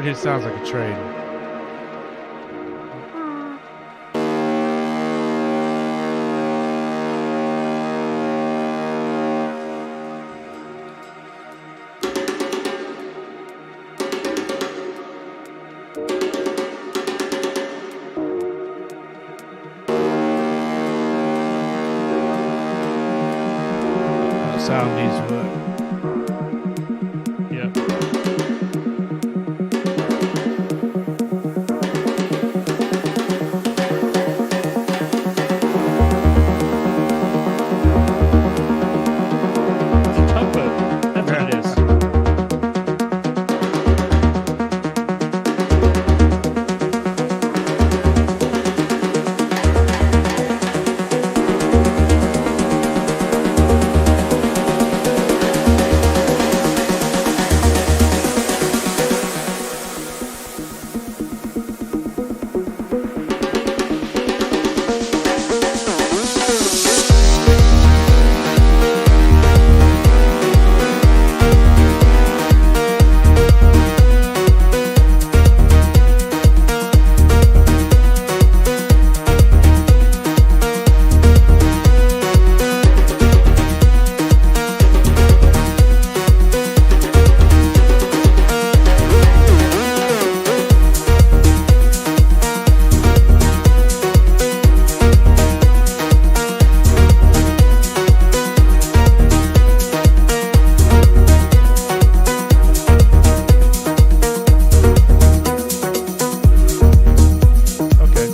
It sounds like a train. That sound needs work. Yep. It's a tugboat. That's what it is. Okay.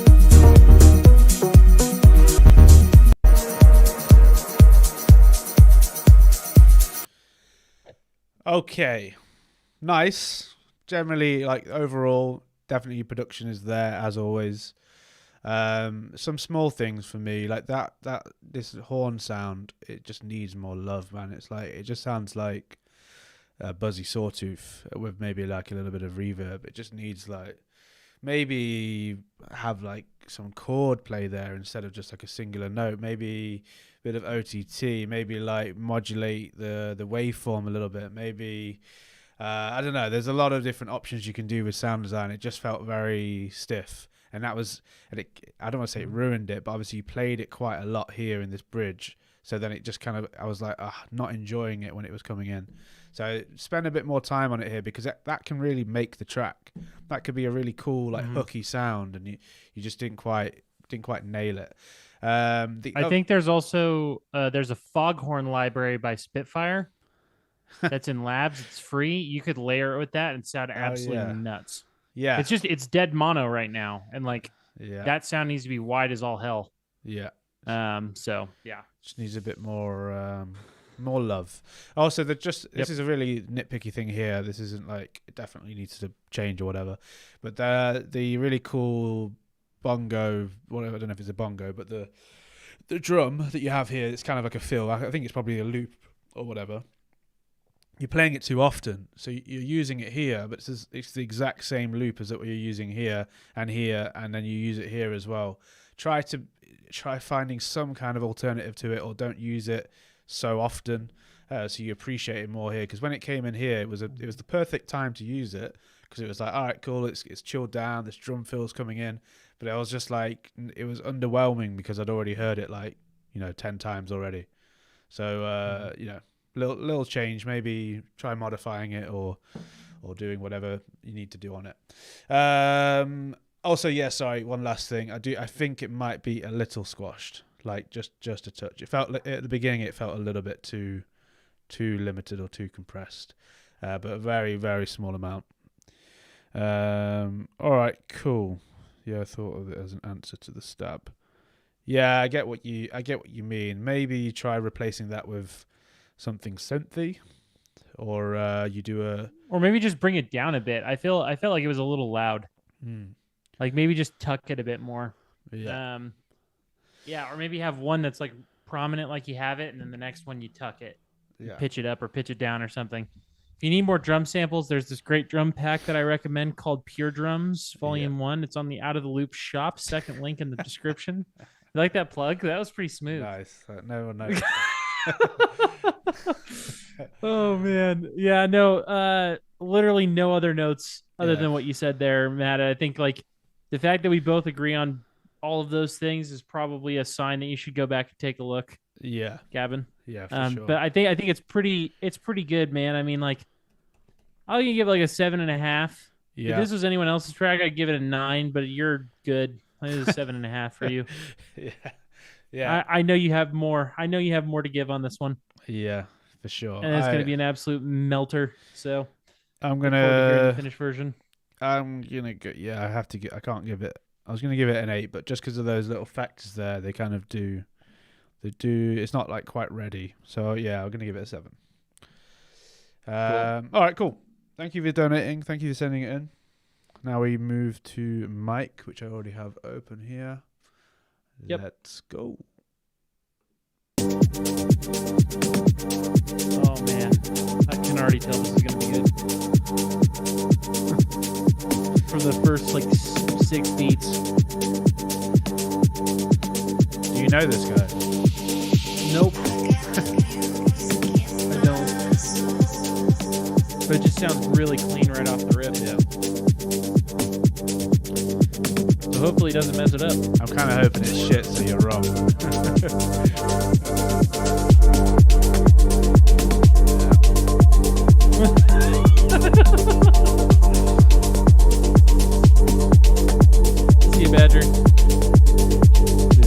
Okay. Nice. Generally, like overall, definitely production is there as always. Some small things for me, like this horn sound, it just needs more love, man. It's like it just sounds like a buzzy sawtooth with maybe like a little bit of reverb. It just needs like maybe have like some chord play there instead of just like a singular note. Maybe a bit of OTT. Maybe like modulate the waveform a little bit. Maybe I don't know. There's a lot of different options you can do with sound design. It just felt very stiff, and that was. And I don't want to say it ruined it, but obviously you played it quite a lot here in this bridge. So then it just kind of, I was like, not enjoying it when it was coming in. So spend a bit more time on it here, because that can really make the track. That could be a really cool, like hooky sound, and you just didn't quite nail it. I think there's also there's a foghorn library by Spitfire that's in labs. It's free. You could layer it with that and sound absolutely yeah. nuts. yeah, It's dead mono right now, and like yeah, that sound needs to be wide as all hell. yeah. So yeah. Just needs a bit more love. Also, this is a really nitpicky thing here. This isn't like it definitely needs to change or whatever. But the really cool bongo, whatever, I don't know if it's a bongo, but the drum that you have here, it's kind of like a fill. I think it's probably a loop or whatever. You're playing it too often, so you're using it here, but it's the exact same loop as that you're using here, and then you use it here as well. Try finding some kind of alternative to it, or don't use it so often, so you appreciate it more here. Because when it came in here, it was the perfect time to use it, because it was like, all right, cool, it's chilled down, this drum fill's coming in, but I was just like, it was underwhelming because I'd already heard it like 10 times already. So little change, maybe try modifying it or doing whatever you need to do on it. Also, sorry, one last thing. I think it might be a little squashed, like just a touch. It felt at the beginning, it felt a little bit too limited or too compressed, but a very, very small amount. All right, cool. Yeah, I thought of it as an answer to the stab. Yeah, I get what you mean. Maybe try replacing that with something synthy, or you do Or maybe just bring it down a bit. I felt like it was a little loud. Like maybe just tuck it a bit more. yeah. Or maybe have one that's like prominent, like you have it, and then the next one you tuck it, Yeah. pitch it up or pitch it down or something. If you need more drum samples, there's this great drum pack that I recommend called Pure Drums Volume 1. It's on the Out of the Loop shop. Second link in the description. You like that plug? That was pretty smooth. Nice. No one knows. Oh man, yeah, no. literally no other notes other Yeah. than what you said there, Matt. I think like the fact that we both agree on all of those things is probably a sign that you should go back and take a look, Yeah. Gavin. Yeah, for sure. But I think it's pretty good, man. I mean, like, I'll give it like a 7.5. If yeah. this was anyone else's track, I'd give it a 9. But you're good. I think it's a 7.5 for you. yeah. Yeah. I know you have more. I know you have more to give on this one, Yeah, for sure. and it's going to be an absolute melter. So I'm look forward to hearing the gonna finished version. I'm gonna go. Yeah, I have to get. I can't give it. I was gonna give it an 8, but just because of those little factors there, they kind of do. They do. It's not like quite ready. So yeah, I'm gonna give it a 7. All right, cool. Thank you for donating. Thank you for sending it in. Now we move to Mike, which I already have open here. Yep. Let's go. Oh man, I can already tell this is going to be good. For the first like 6 beats. Do you know this guy? Nope. I don't. But it just sounds really clean right off the rip. Yeah. So hopefully he doesn't mess it up. I'm kind of hoping it's shit, so you're wrong. See you, Badger. Yeah,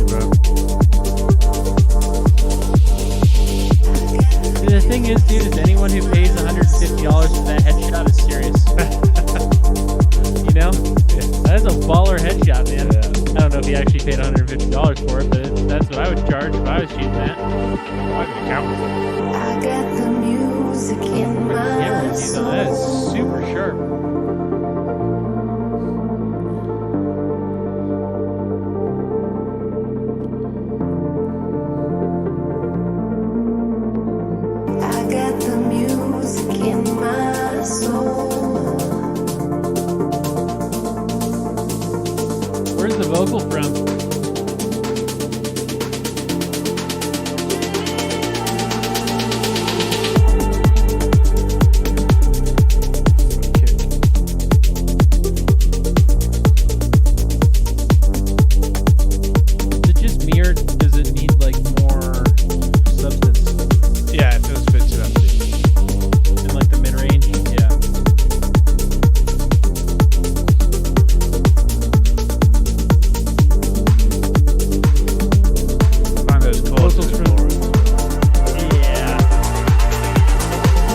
bro. See, the thing is, dude, is anyone who pays $150 for that headshot is serious. You know? That is a baller headshot, man. Yeah. I don't know if he actually paid $150 for it, but that's what I would charge if I was shooting that. I'm gonna count with it. I got the music in The camera my reviews on that is soul. super sharp. I got the music in my soul. Where's the vocal from? Is it just me or does it need like more substance Yeah, it feels a bit too empty. in like the mid range? Yeah. Find those chords a Vocals bit from- boring. Yeah.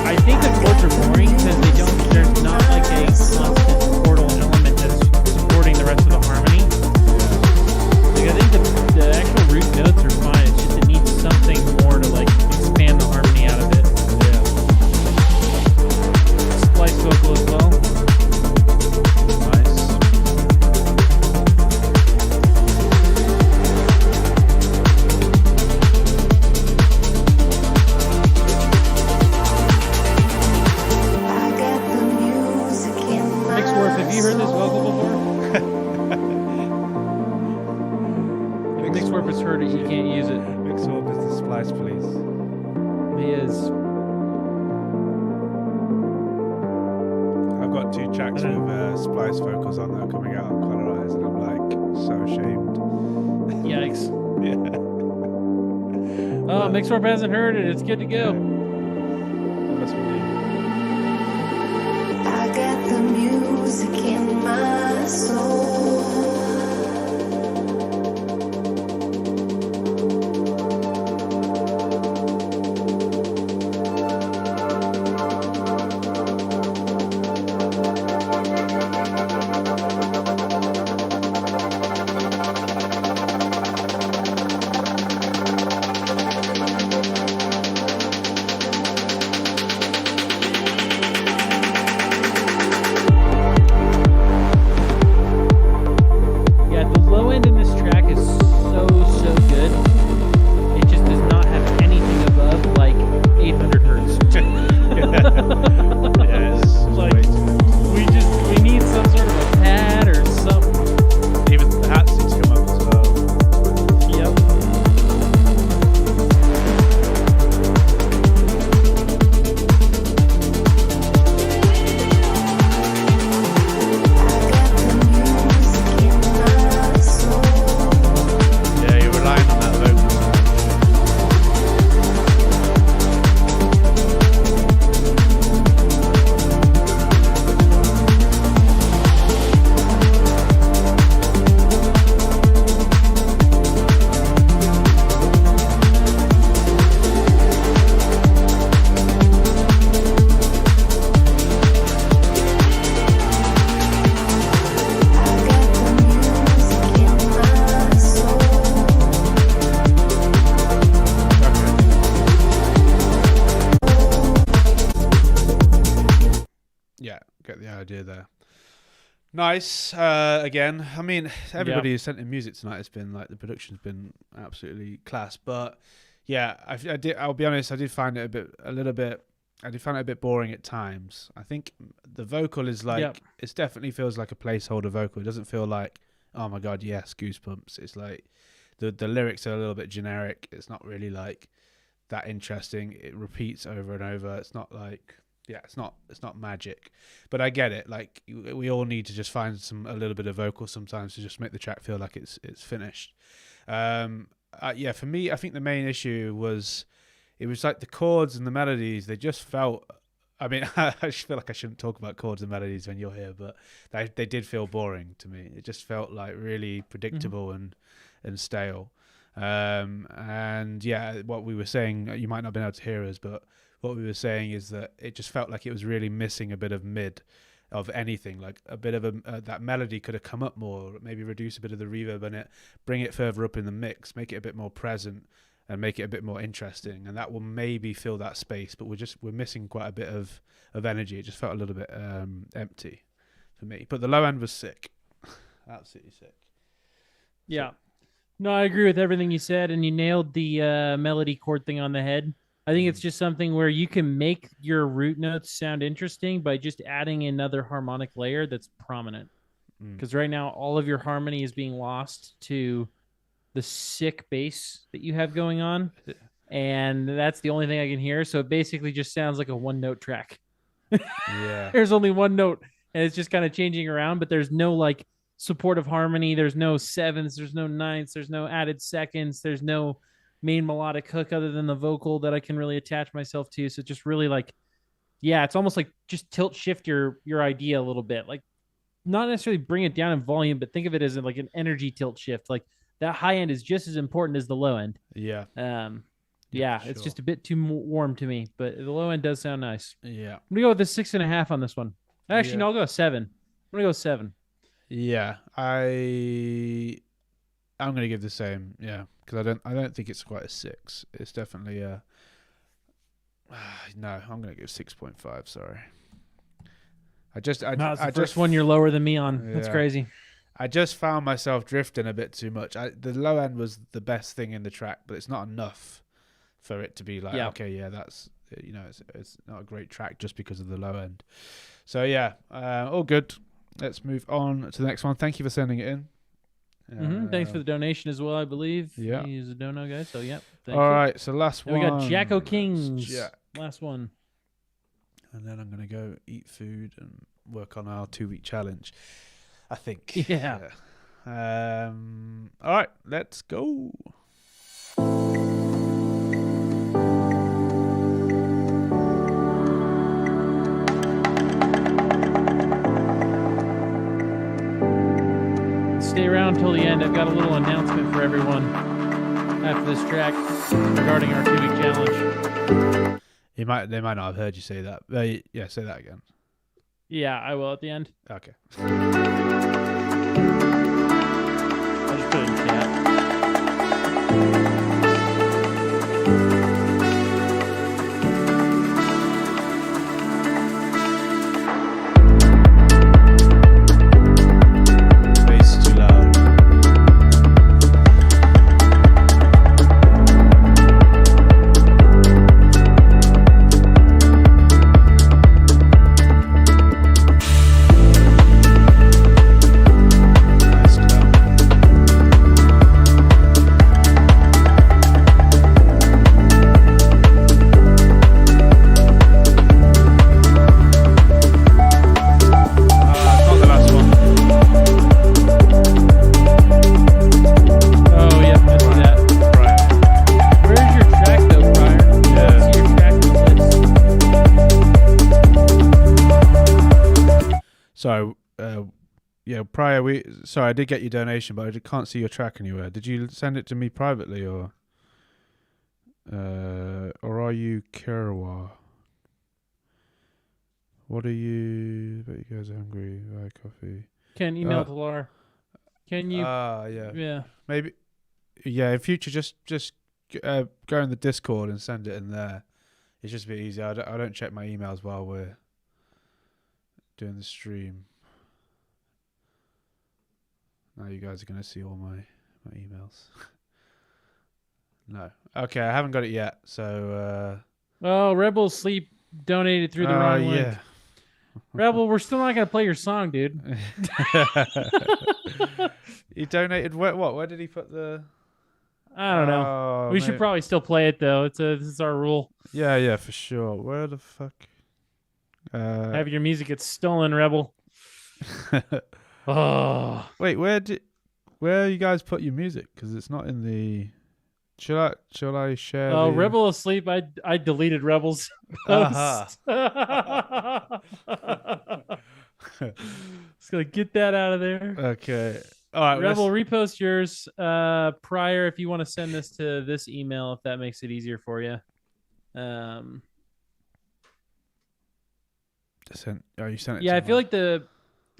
I think the chords are boring because there's not like a constant chordal element that's supporting the rest of the harmony. Like I think the actual root notes are fine. It's just it needs something more to like expand the harmony out of it. Yeah. Splice vocal as well. Nice. I got the music in my Mixed Warp, have you heard this vocal before? If Mixed Warp has heard it, you can't use it. Mix up is the splice, please. He is. I've got 2 tracks with splice vocals on that are coming out on Colorize, and I'm like so ashamed. Yikes. Yeah. Oh, Mixed Warp hasn't heard it. It's good to go. That must be me. I got the music in my soul. Nice. Again, I mean, everybody who sent in music tonight has been like the production's been absolutely class. But yeah, I did. I'll be honest. I did find it I did find it a bit boring at times. I think the vocal is like Yep. it definitely feels like a placeholder vocal. It doesn't feel like, oh my god, yes, goosebumps. It's like the lyrics are a little bit generic. It's not really like that interesting. It repeats over and over. It's not like it's not magic. But I get it. Like we all need to just find a little bit of vocal sometimes to just make the track feel like it's finished. Yeah, for me, I think the main issue was it was like the chords and the melodies. They just felt. I mean, I just feel like I shouldn't talk about chords and melodies when you're here, but they did feel boring to me. It just felt like really predictable and stale. And yeah, what we were saying, you might not have been able to hear us, but what we were saying is that it just felt like it was really missing a bit of mid of anything, like a bit of that melody could have come up more, maybe reduce a bit of the reverb in it, bring it further up in the mix, make it a bit more present and make it a bit more interesting, and that will maybe fill that space. But we're missing quite a bit of energy. It just felt a little bit empty for me, but the low end was sick. Absolutely sick. Yeah. No, I agree with everything you said, and you nailed the melody chord thing on the head. I think it's just something where you can make your root notes sound interesting by just adding another harmonic layer that's prominent. Because right now, all of your harmony is being lost to the sick bass that you have going on, and that's the only thing I can hear. So it basically just sounds like a one-note track. Yeah. There's only one note, and it's just kind of changing around, but there's no like supportive harmony. There's no sevenths. There's no ninths. There's no added seconds. There's no main melodic hook other than the vocal that I can really attach myself to. So just really like, yeah, it's almost like just tilt shift your idea a little bit. Like not necessarily bring it down in volume, but think of it as like an energy tilt shift. Like that high end is just as important as the low end. Yeah. Yeah, for it's sure. just a bit too warm to me, but the low end does sound nice. Yeah. I'm gonna go with a 6.5 on this one. Actually, Yeah. no, I'll go 7. I'm gonna go 7. Yeah. I'm gonna give the same. Yeah, because I don't think it's quite a 6. It's definitely a. No, I'm gonna give 6.5. Sorry. No, it's the I first just one you're lower than me on. That's Yeah. crazy. I just found myself drifting a bit too much. The low end was the best thing in the track, but it's not enough for it to be like, Yeah. okay, yeah, that's it's not a great track just because of the low end. So yeah, all good. Let's move on to the next one. Thank you for sending it in. Thanks for the donation as well, I believe. Yeah. He's a dono guy, so yeah. Thank All you. right, so last And one. we got Jacko Let's Kings. Jack. Last one. And then I'm gonna go eat food and work on our 2-week challenge. I think. Yeah. All right, let's go. Stay around till the end. I've got a little announcement for everyone after this track regarding our 2-week challenge. They might not have heard you say that. Yeah, say that again. Yeah, I will at the end. Okay. I'll just put it in chat. Bass is too loud. Nice clap. It's not the last one. Oh, yeah, I see that. Right. Where's your track, though, Pryor? Yeah. I see your track list. So, yeah, prior sorry, I did get your donation, but I can't see your track anywhere. Did you send it to me privately, or are you Kerwa? What are you? Bet you guys are hungry. Buy coffee. Can email it to LAR. Can you? Yeah. Yeah. Maybe. Yeah. In future, just go in the Discord and send it in there. It's just a bit easier. I don't check my emails while we're doing the stream. Now you guys are gonna see all my emails. No. Okay, I haven't got it yet. So. Oh, Rebel Sleep donated through the wrong link. Yeah. Rebel, we're still not gonna play your song, dude. He donated. What? Where did he put the? I don't know. Oh, We should probably still play it though. This is our rule. Yeah, for sure. Where the fuck? Have your music get stolen, Rebel. Oh, Wait, where you guys put your music? Because it's not in the. Shall I share? oh, the... Rebel asleep. I deleted Rebel's Aha. post. Just gonna get that out of there. Okay. All right. Rebel, repost yours prior if you want to send this to this email, if that makes it easier for you. You sent it. Yeah, to I feel my- like the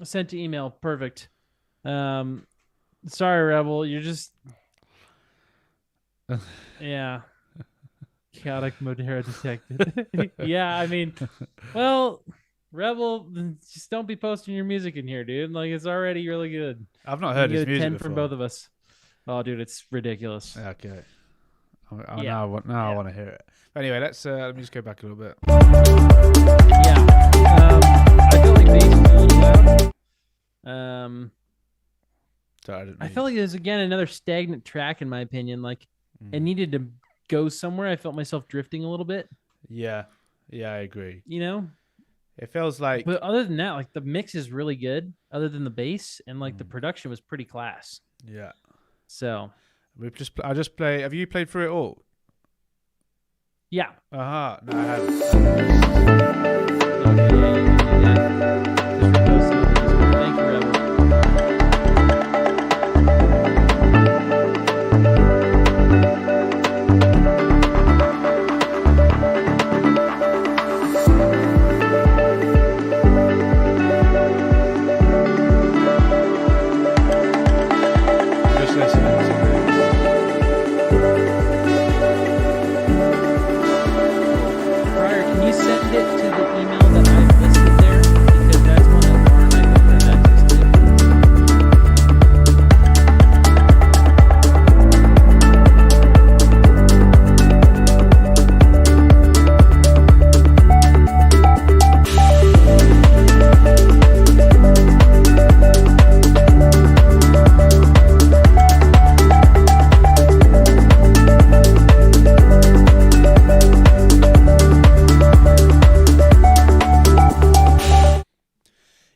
sent to email perfect. Sorry, Rebel, you're just yeah. Chaotic Modera detected. Yeah, I mean, well, Rebel, just don't be posting your music in here, dude. Like it's already really good. I've not You heard can his get a music 10 before. from both of us. Oh, dude, it's ridiculous. Okay. Yeah. I want to hear it. Anyway, let me just go back a little bit. Yeah. I feel like bass is a little loud. Sorry, I didn't. I mean- felt like there's again another stagnant track in my opinion. Like it needed to go somewhere. I felt myself drifting a little bit, Yeah, I agree. you know. It feels like But other than that, like the mix is really good. Other than the bass and like the production was pretty class. yeah. So I just play. Have you played through it all? yeah. Aha. No, I haven't. Okay, yeah, you can do that. Just repost some of these. Thank you, Rebel. Just listening to it. Prior, can you send it to the email that I've listed there? Because that's one that Lauren and I both have access to.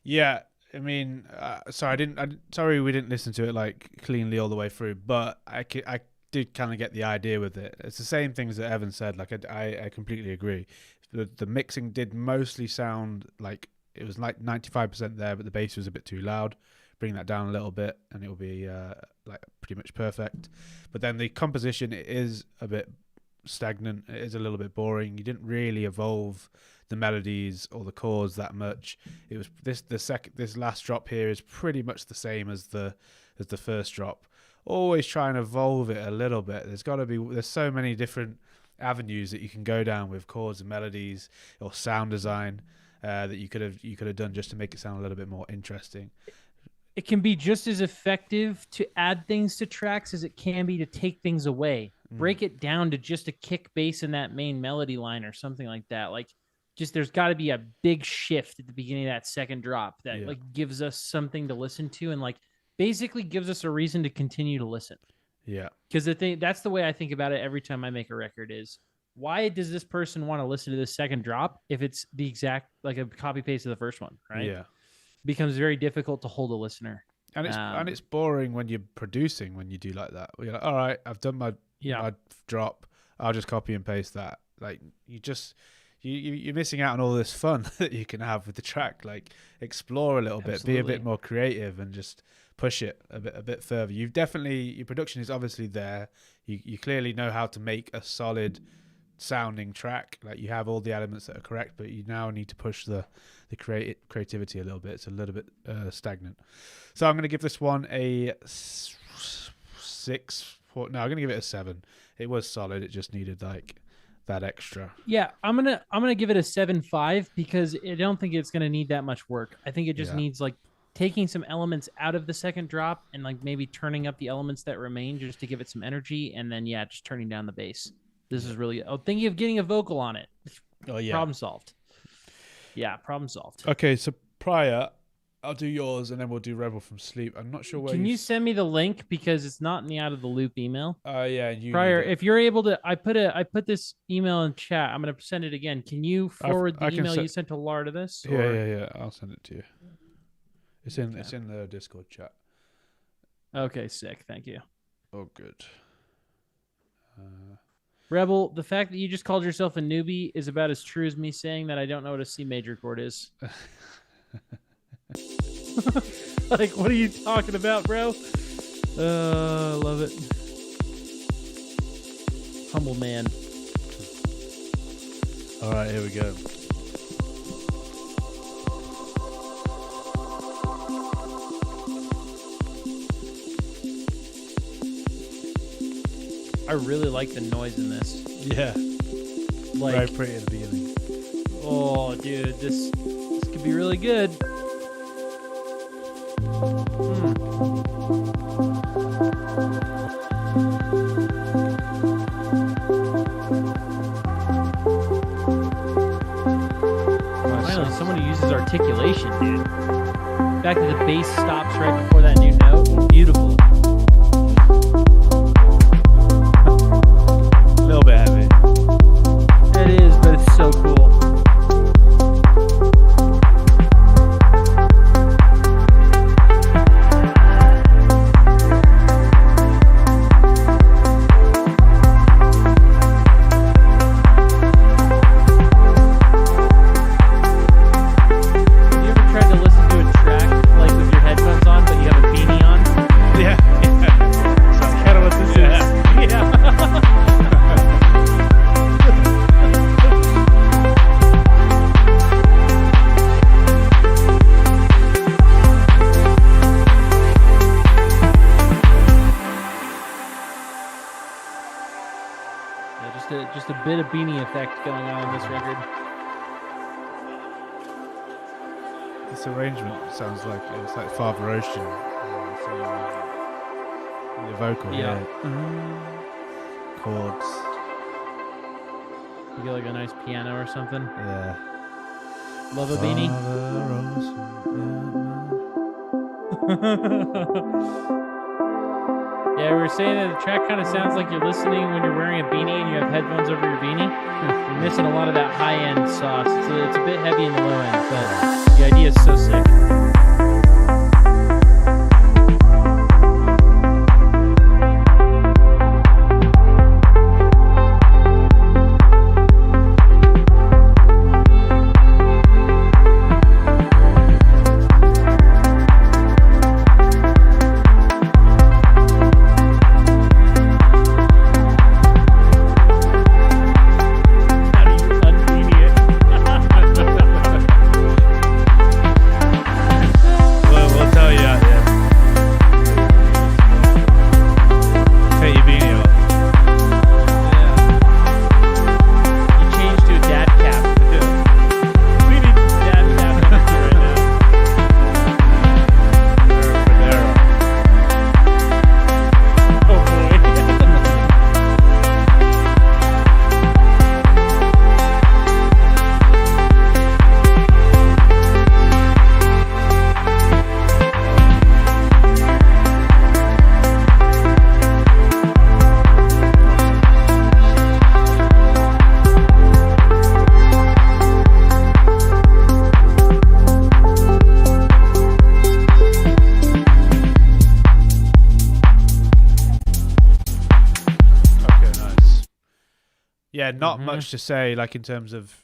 Yeah, I mean, sorry, sorry, we didn't listen to it like cleanly all the way through, but I did kind of get the idea with it. It's the same things that Evan said. Like I completely agree. The mixing did mostly sound like it was like 95% there, but the bass was a bit too loud. Bring that down a little bit, and it will be like pretty much perfect. But then the composition is a bit stagnant. It is a little bit boring. You didn't really evolve the melodies or the chords that much. It was this last drop here is pretty much the same as the first drop. Always try and evolve it a little bit. There's so many different avenues that you can go down with chords and melodies or sound design that you could have done just to make it sound a little bit more interesting. It can be just as effective to add things to tracks as it can be to take things away. Break it down to just a kick bass in that main melody line or something like that. Like, just there's got to be a big shift at the beginning of that second drop that like gives us something to listen to and like basically gives us a reason to continue to listen. Yeah. Because that's the way I think about it every time I make a record is why does this person want to listen to this second drop if it's the exact like a copy paste of the first one, right? Yeah. Becomes very difficult to hold a listener. And it's boring when you're producing when you do like that. You're like, all right, I've done my drop. I'll just copy and paste that. Like you're missing out on all this fun that you can have with the track. Like explore a little bit, be a bit more creative, and just push it a bit further. Your production is obviously there. You clearly know how to make a solid sounding track. Like you have all the elements that are correct, but you now need to push the creativity a little bit. It's a little bit stagnant. So I'm going to give this one a 6. No, I'm going to give it a 7. It was solid. It just needed like that extra. Yeah, I'm gonna give it a 7.5 because I don't think it's gonna need that much work. I think it just needs like taking some elements out of the second drop and like maybe turning up the elements that remain just to give it some energy, and then just turning down the bass. This is really thinking of getting a vocal on it. Oh yeah. Problem solved. Yeah, problem solved. Okay, so prior, I'll do yours, and then we'll do Rebel from Sleep. I'm not sure where. Can you send me the link because it's not in the out of the loop email? Yeah, you Prior, need it. if you're able to, I put this email in chat. I'm gonna send it again. Can you forward I the can email se- you sent to LAR to this? Yeah. I'll send it to you. It's in the Discord chat. Okay, sick. Thank you. Oh, good. Rebel, the fact that you just called yourself a newbie is about as true as me saying that I don't know what a C major chord is. Like, what are you talking about, bro? Love it. Humble man. All right, here we go. I really like the noise in this. Yeah, Like, very pretty at the beginning. oh, dude, this could be really good. Finally, someone who uses articulation, dude. The fact that the bass stops right before that new note, beautiful. A little bit heavy. It is, but it's so cool. Have you ever tried to listen to a track like with your headphones on, but you have a beanie on? Yeah. That's kind of what this is. Yeah. Yeah, just a bit of beanie effect going on in this record. This arrangement sounds like it's like Father Ocean. The vocal, Yeah. chords, You get like a nice piano or something. yeah. Love a beanie. Yeah, we were saying that the track kind of sounds like you're listening when you're wearing a beanie and you have headphones over your beanie. You're missing a lot of that high-end sauce. It's a bit heavy in the low end, but the idea is so sick. How do you unbeanie it? We'll tell you at the end. Take your beanie off. You changed to a dad cap. We need dad cap energy right now. Modera. Oh boy. Okay, nice. Yeah, not Mhm. much to say, like in terms of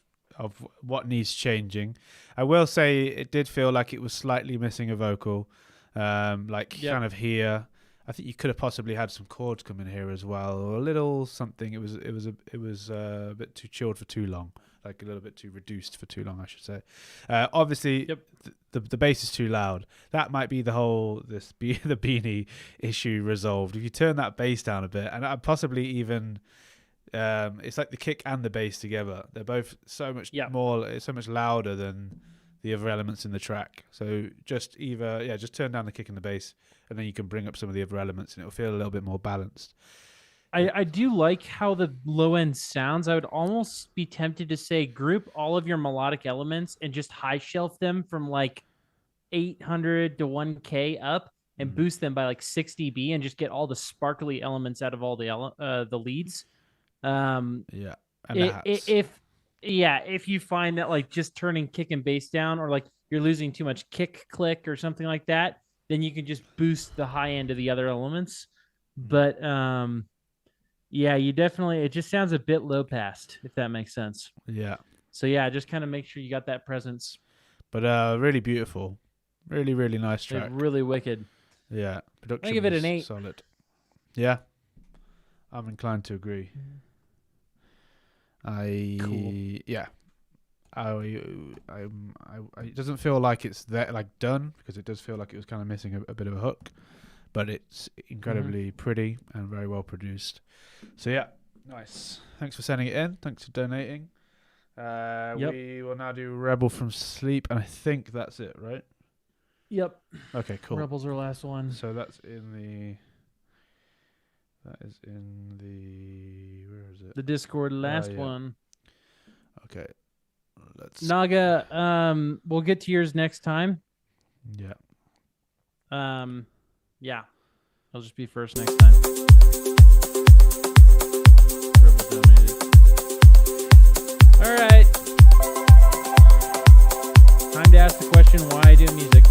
what needs changing. I will say it did feel like it was slightly missing a vocal, like Yep. kind of here. I think you could have possibly had some chords come in here as well, or a little something. It was a bit too chilled for too long, like a little bit too reduced for too long, I should say. Obviously, Yep. the bass is too loud. That might be the whole the beanie issue resolved. If you turn that bass down a bit, and possibly even it's like the kick and the bass together. They're both so much Yeah. more, so much louder than the other elements in the track. So just just turn down the kick and the bass, and then you can bring up some of the other elements, and it'll feel a little bit more balanced. I do like how the low end sounds. I would almost be tempted to say group all of your melodic elements and just high shelf them from like 800 to 1K up and boost them by like 6 dB and just get all the sparkly elements out of all the leads. Yeah, and the hats. If you find that like just turning kick and bass down, or like you're losing too much kick click or something like that, then you can just boost the high end of the other elements. But you definitely, it just sounds a bit low passed, if that makes sense. Yeah. So yeah, just kind of make sure you got that presence. But really beautiful, really really nice track. It's really wicked. Yeah, production. I give it an was 8. Solid. Yeah, I'm inclined to agree. Yeah. It doesn't feel like it's done, because it does feel like it was kind of missing a bit of a hook, but it's incredibly pretty and very well produced. So yeah, nice. Thanks for sending it in. Thanks for donating. We will now do Rebel from Sleep, and I think that's it, right? Yep. Okay, cool. Rebel's our last one. So that is in the where is it? The Discord last yeah. one. Okay. Let's Naga, we'll get to yours next time. Yeah. Yeah. I'll just be first next time. Rebel donated. All right. Time to ask the question, why I do music.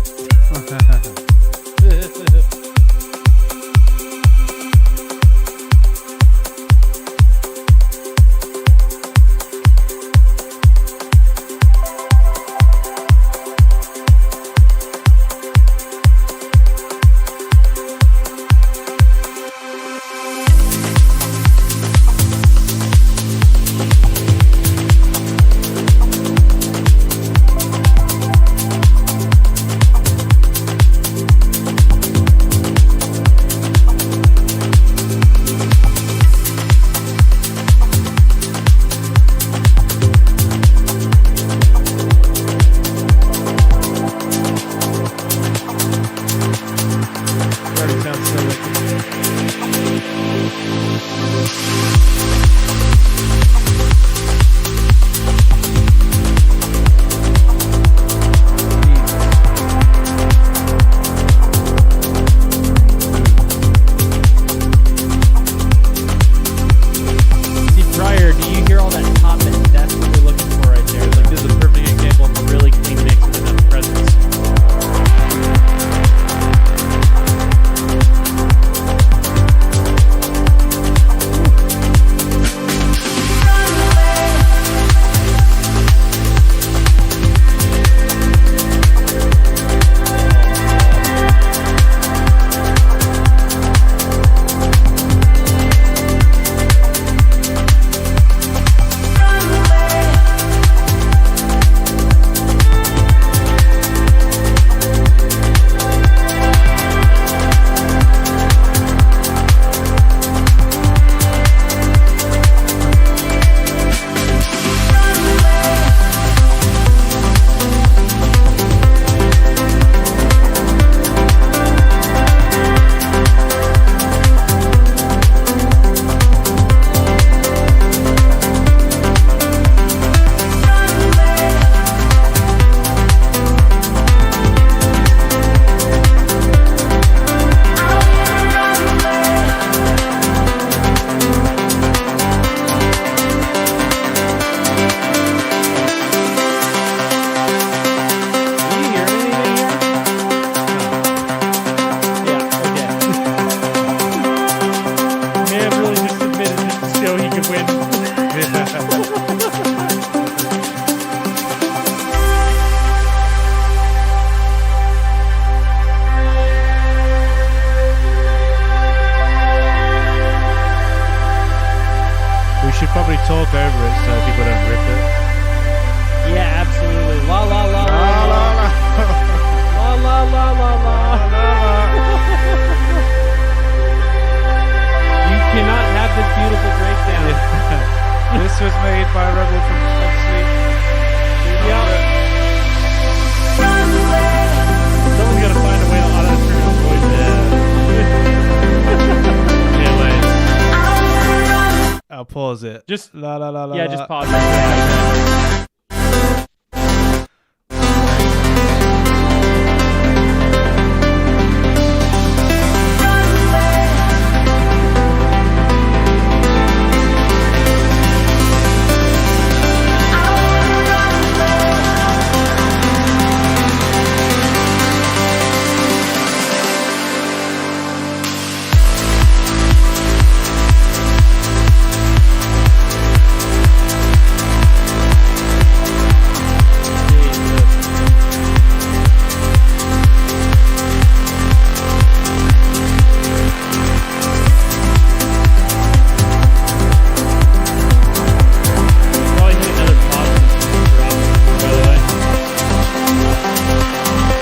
pause it. Just la la la la. yeah, la. just pause it. Probably hit another pause drop, by the way.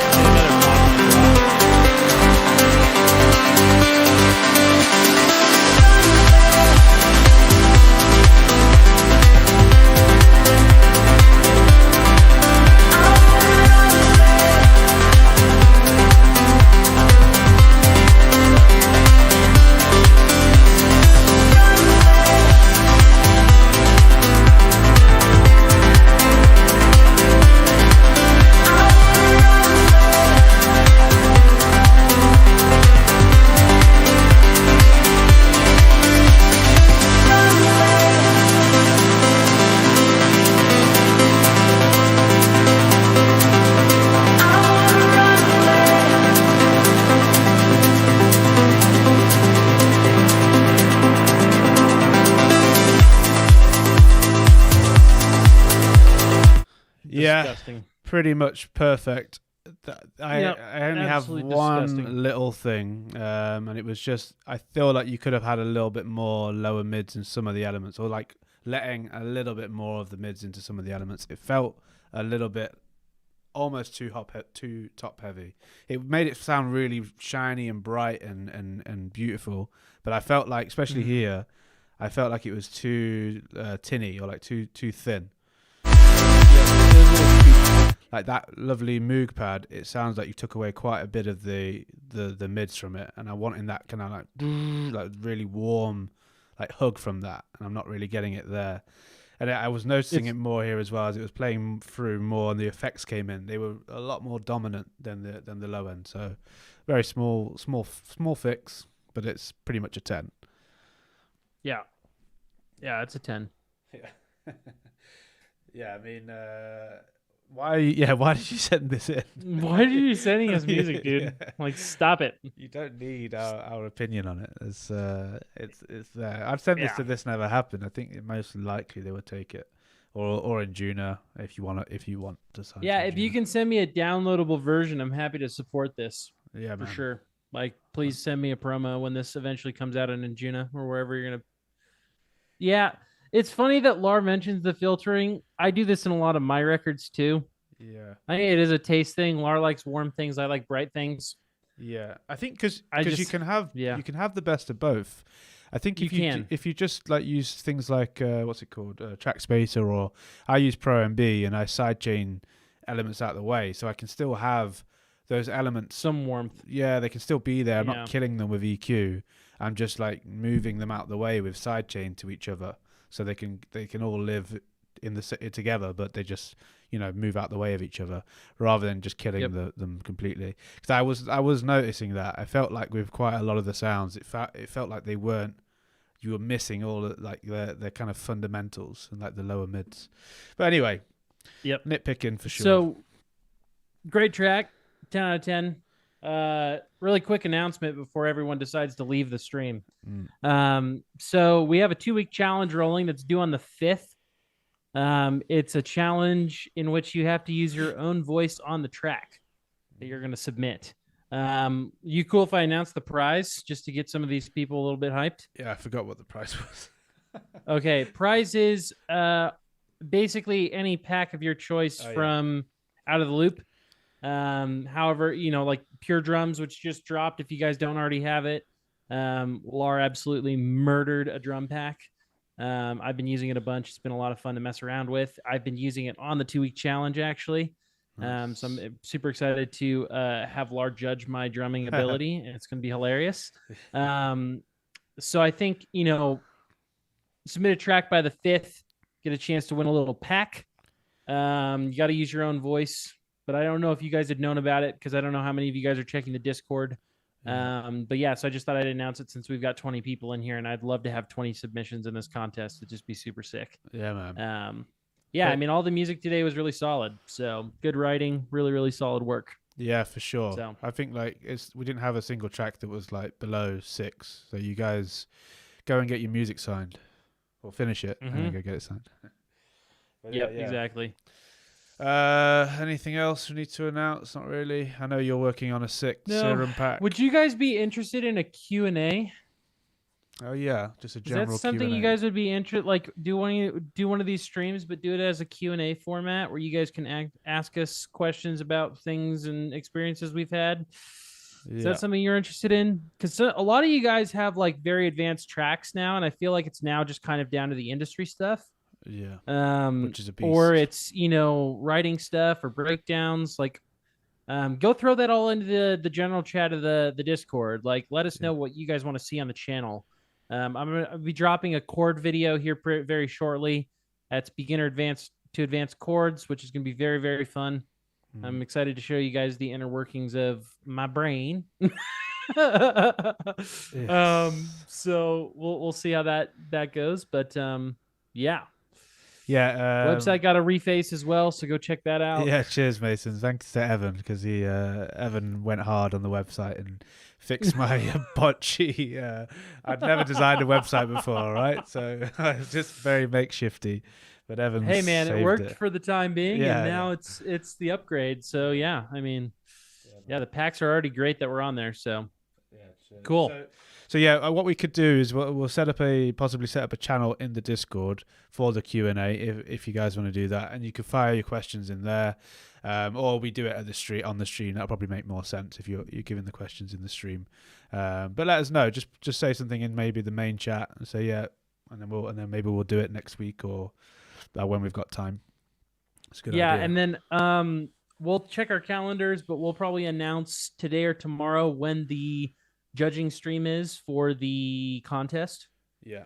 Hit another pause drop. Yeah, Disgusting. pretty much perfect. Yep, I only have absolutely one disgusting. little thing, and it was just I feel like you could have had a little bit more lower mids in some of the elements, or like letting a little bit more of the mids into some of the elements. It felt a little bit almost too top heavy. It made it sound really shiny and bright and beautiful, but I felt like, especially here, I felt like it was too tinny or like too thin. Like that lovely Moog pad, it sounds like you took away quite a bit of the mids from it, and I wanted that kind of like really warm like hug from that, and I'm not really getting it there. And I was noticing it more here as well as it was playing through more, and the effects came in. They were a lot more dominant than the low end. So very small fix, but it's pretty much a 10. Yeah. Yeah, it's a 10. Yeah. Yeah, I mean, why did you send this in? Why are you sending us music, dude? Yeah. Like, stop it. You don't need our opinion on it. It's there. I'd send this Yeah. to This Never Happened. I think it most likely they would take it, or in Juna if you want to sign. Yeah, to if you Juna. can send me a downloadable version, I'm happy to support this Yeah, for man. sure. Like, please send me a promo when this eventually comes out in Injuna or wherever you're gonna. Yeah, it's funny that LAR mentions the filtering. I do this in a lot of my records too. Yeah, I think it is a taste thing. LAR likes warm things. I like bright things. yeah. I think because I you just- can have yeah. you can have the best of both. I think You if you can. if you just like use things like what's it called, track spacer, or I use Pro MB and I sidechain elements out of the way, so I can still have those elements. Some warmth. Yeah, they can still be there. I'm Yeah. not killing them with EQ. I'm just like moving them out the way with sidechain to each other, so they can all live in the together, but they just move out the way of each other rather than just killing Yep. them completely. Because I was noticing that I felt like with quite a lot of the sounds, it felt like they weren't. You were missing all of, like their kind of fundamentals and like the lower mids. But anyway, Yep. nitpicking for sure. So, great track. 10 out of 10. Really quick announcement before everyone decides to leave the stream. So we have a 2-week challenge rolling that's due on the 5th. It's a challenge in which you have to use your own voice on the track that you're going to submit. You cool if I announce the prize just to get some of these people a little bit hyped? Yeah, I forgot what the price was. Okay, prize is basically any pack of your choice from Out of the Loop. However, like Pure Drums, which just dropped. If you guys don't already have it, LAR absolutely murdered a drum pack. I've been using it a bunch. It's been a lot of fun to mess around with. I've been using it on the 2-week challenge actually. So I'm super excited to have LAR judge my drumming ability, and it's going to be hilarious. So I think submit a track by the 5th, get a chance to win a little pack. You got to use your own voice, but I don't know if you guys had known about it because I don't know how many of you guys are checking the Discord. But yeah, so I just thought I'd announce it since we've got 20 people in here, and I'd love to have 20 submissions in this contest. It'd just be super sick. Yeah, man. Yeah, I But- mean, all the music today was really solid. So good writing, really, really solid work. Yeah, for sure. So- I think like we didn't have a single track that was like below 6. So you guys go and get your music signed, or finish it and then go get it signed. But Yep, exactly. Anything else we need to announce? Not really. I know you're working on a sick No. serum pack. Would you guys be interested in a Q&A? Oh yeah, just a Is general. that something Q&A. you guys would be interested? Like, do one of these streams, but do it as a Q&A format where you guys can ask us questions about things and experiences we've had. Is Yeah. that something you're interested in? Because a lot of you guys have like very advanced tracks now, and I feel like it's now just kind of down to the industry stuff. Yeah. Which is a beast. Or it's writing stuff or breakdowns. Like, go throw that all into the general chat of the Discord. Like, let us know what you guys want to see on the channel. I'm gonna be dropping a chord video here very shortly. That's beginner advanced to advanced chords, which is gonna be very, very fun. I'm excited to show you guys the inner workings of my brain. So we'll see how that goes. But yeah. Yeah. Website got a reface as well, so go check that out. Yeah, cheers, Mason. Thanks to Evan because Evan went hard on the website and fixed my botchy. I'd never designed a website before, all right? So it's just very makeshifty. But Evan, Hey man, it saved worked for the time being, Yeah, and now yeah. it's the upgrade. So yeah, I mean, yeah, the packs are already great that we're on there. So cool. So yeah, what we could do is we'll possibly set up a channel in the Discord for the Q&A if you guys want to do that, and you can fire your questions in there, or we do it at on the stream. That'll probably make more sense if you're giving the questions in the stream. But let us know. Just say something in maybe the main chat and say yeah, and then maybe we'll do it next week or when we've got time. It's a good idea. And then we'll check our calendars, but we'll probably announce today or tomorrow when the judging stream is for the contest. Yeah.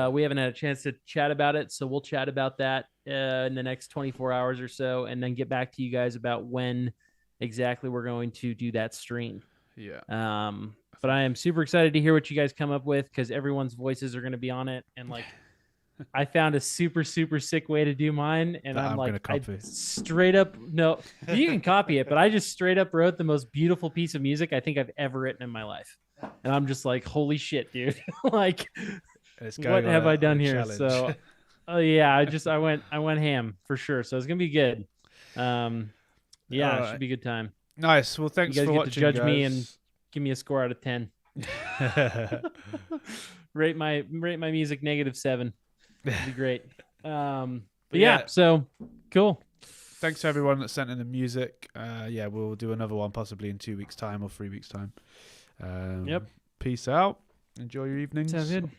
We haven't had a chance to chat about it, so we'll chat about that in the next 24 hours or so, and then get back to you guys about when exactly we're going to do that stream. Yeah. But I am super excited to hear what you guys come up with because everyone's voices are going to be on it, and like I found a super sick way to do mine, and That I'm gonna like, copy. straight up no, you can copy it, but I just straight up wrote the most beautiful piece of music I think I've ever written in my life, and I'm just like, holy shit, dude! Like, It's what going on have a- I done on a here? challenge. So, yeah, I went ham for sure. So it's gonna be good. Yeah, All it right. should be a good time. Nice. Well, You thanks guys for get watching, to judge me guys. and give me a score out of 10. Rate my music -7. That'd be great. But yeah, yeah. so cool. Thanks to everyone that sent in the music. Yeah, we'll do another one possibly in 2 weeks' time or 3 weeks' time. Yep. Peace out. Enjoy your evenings. Sounds good.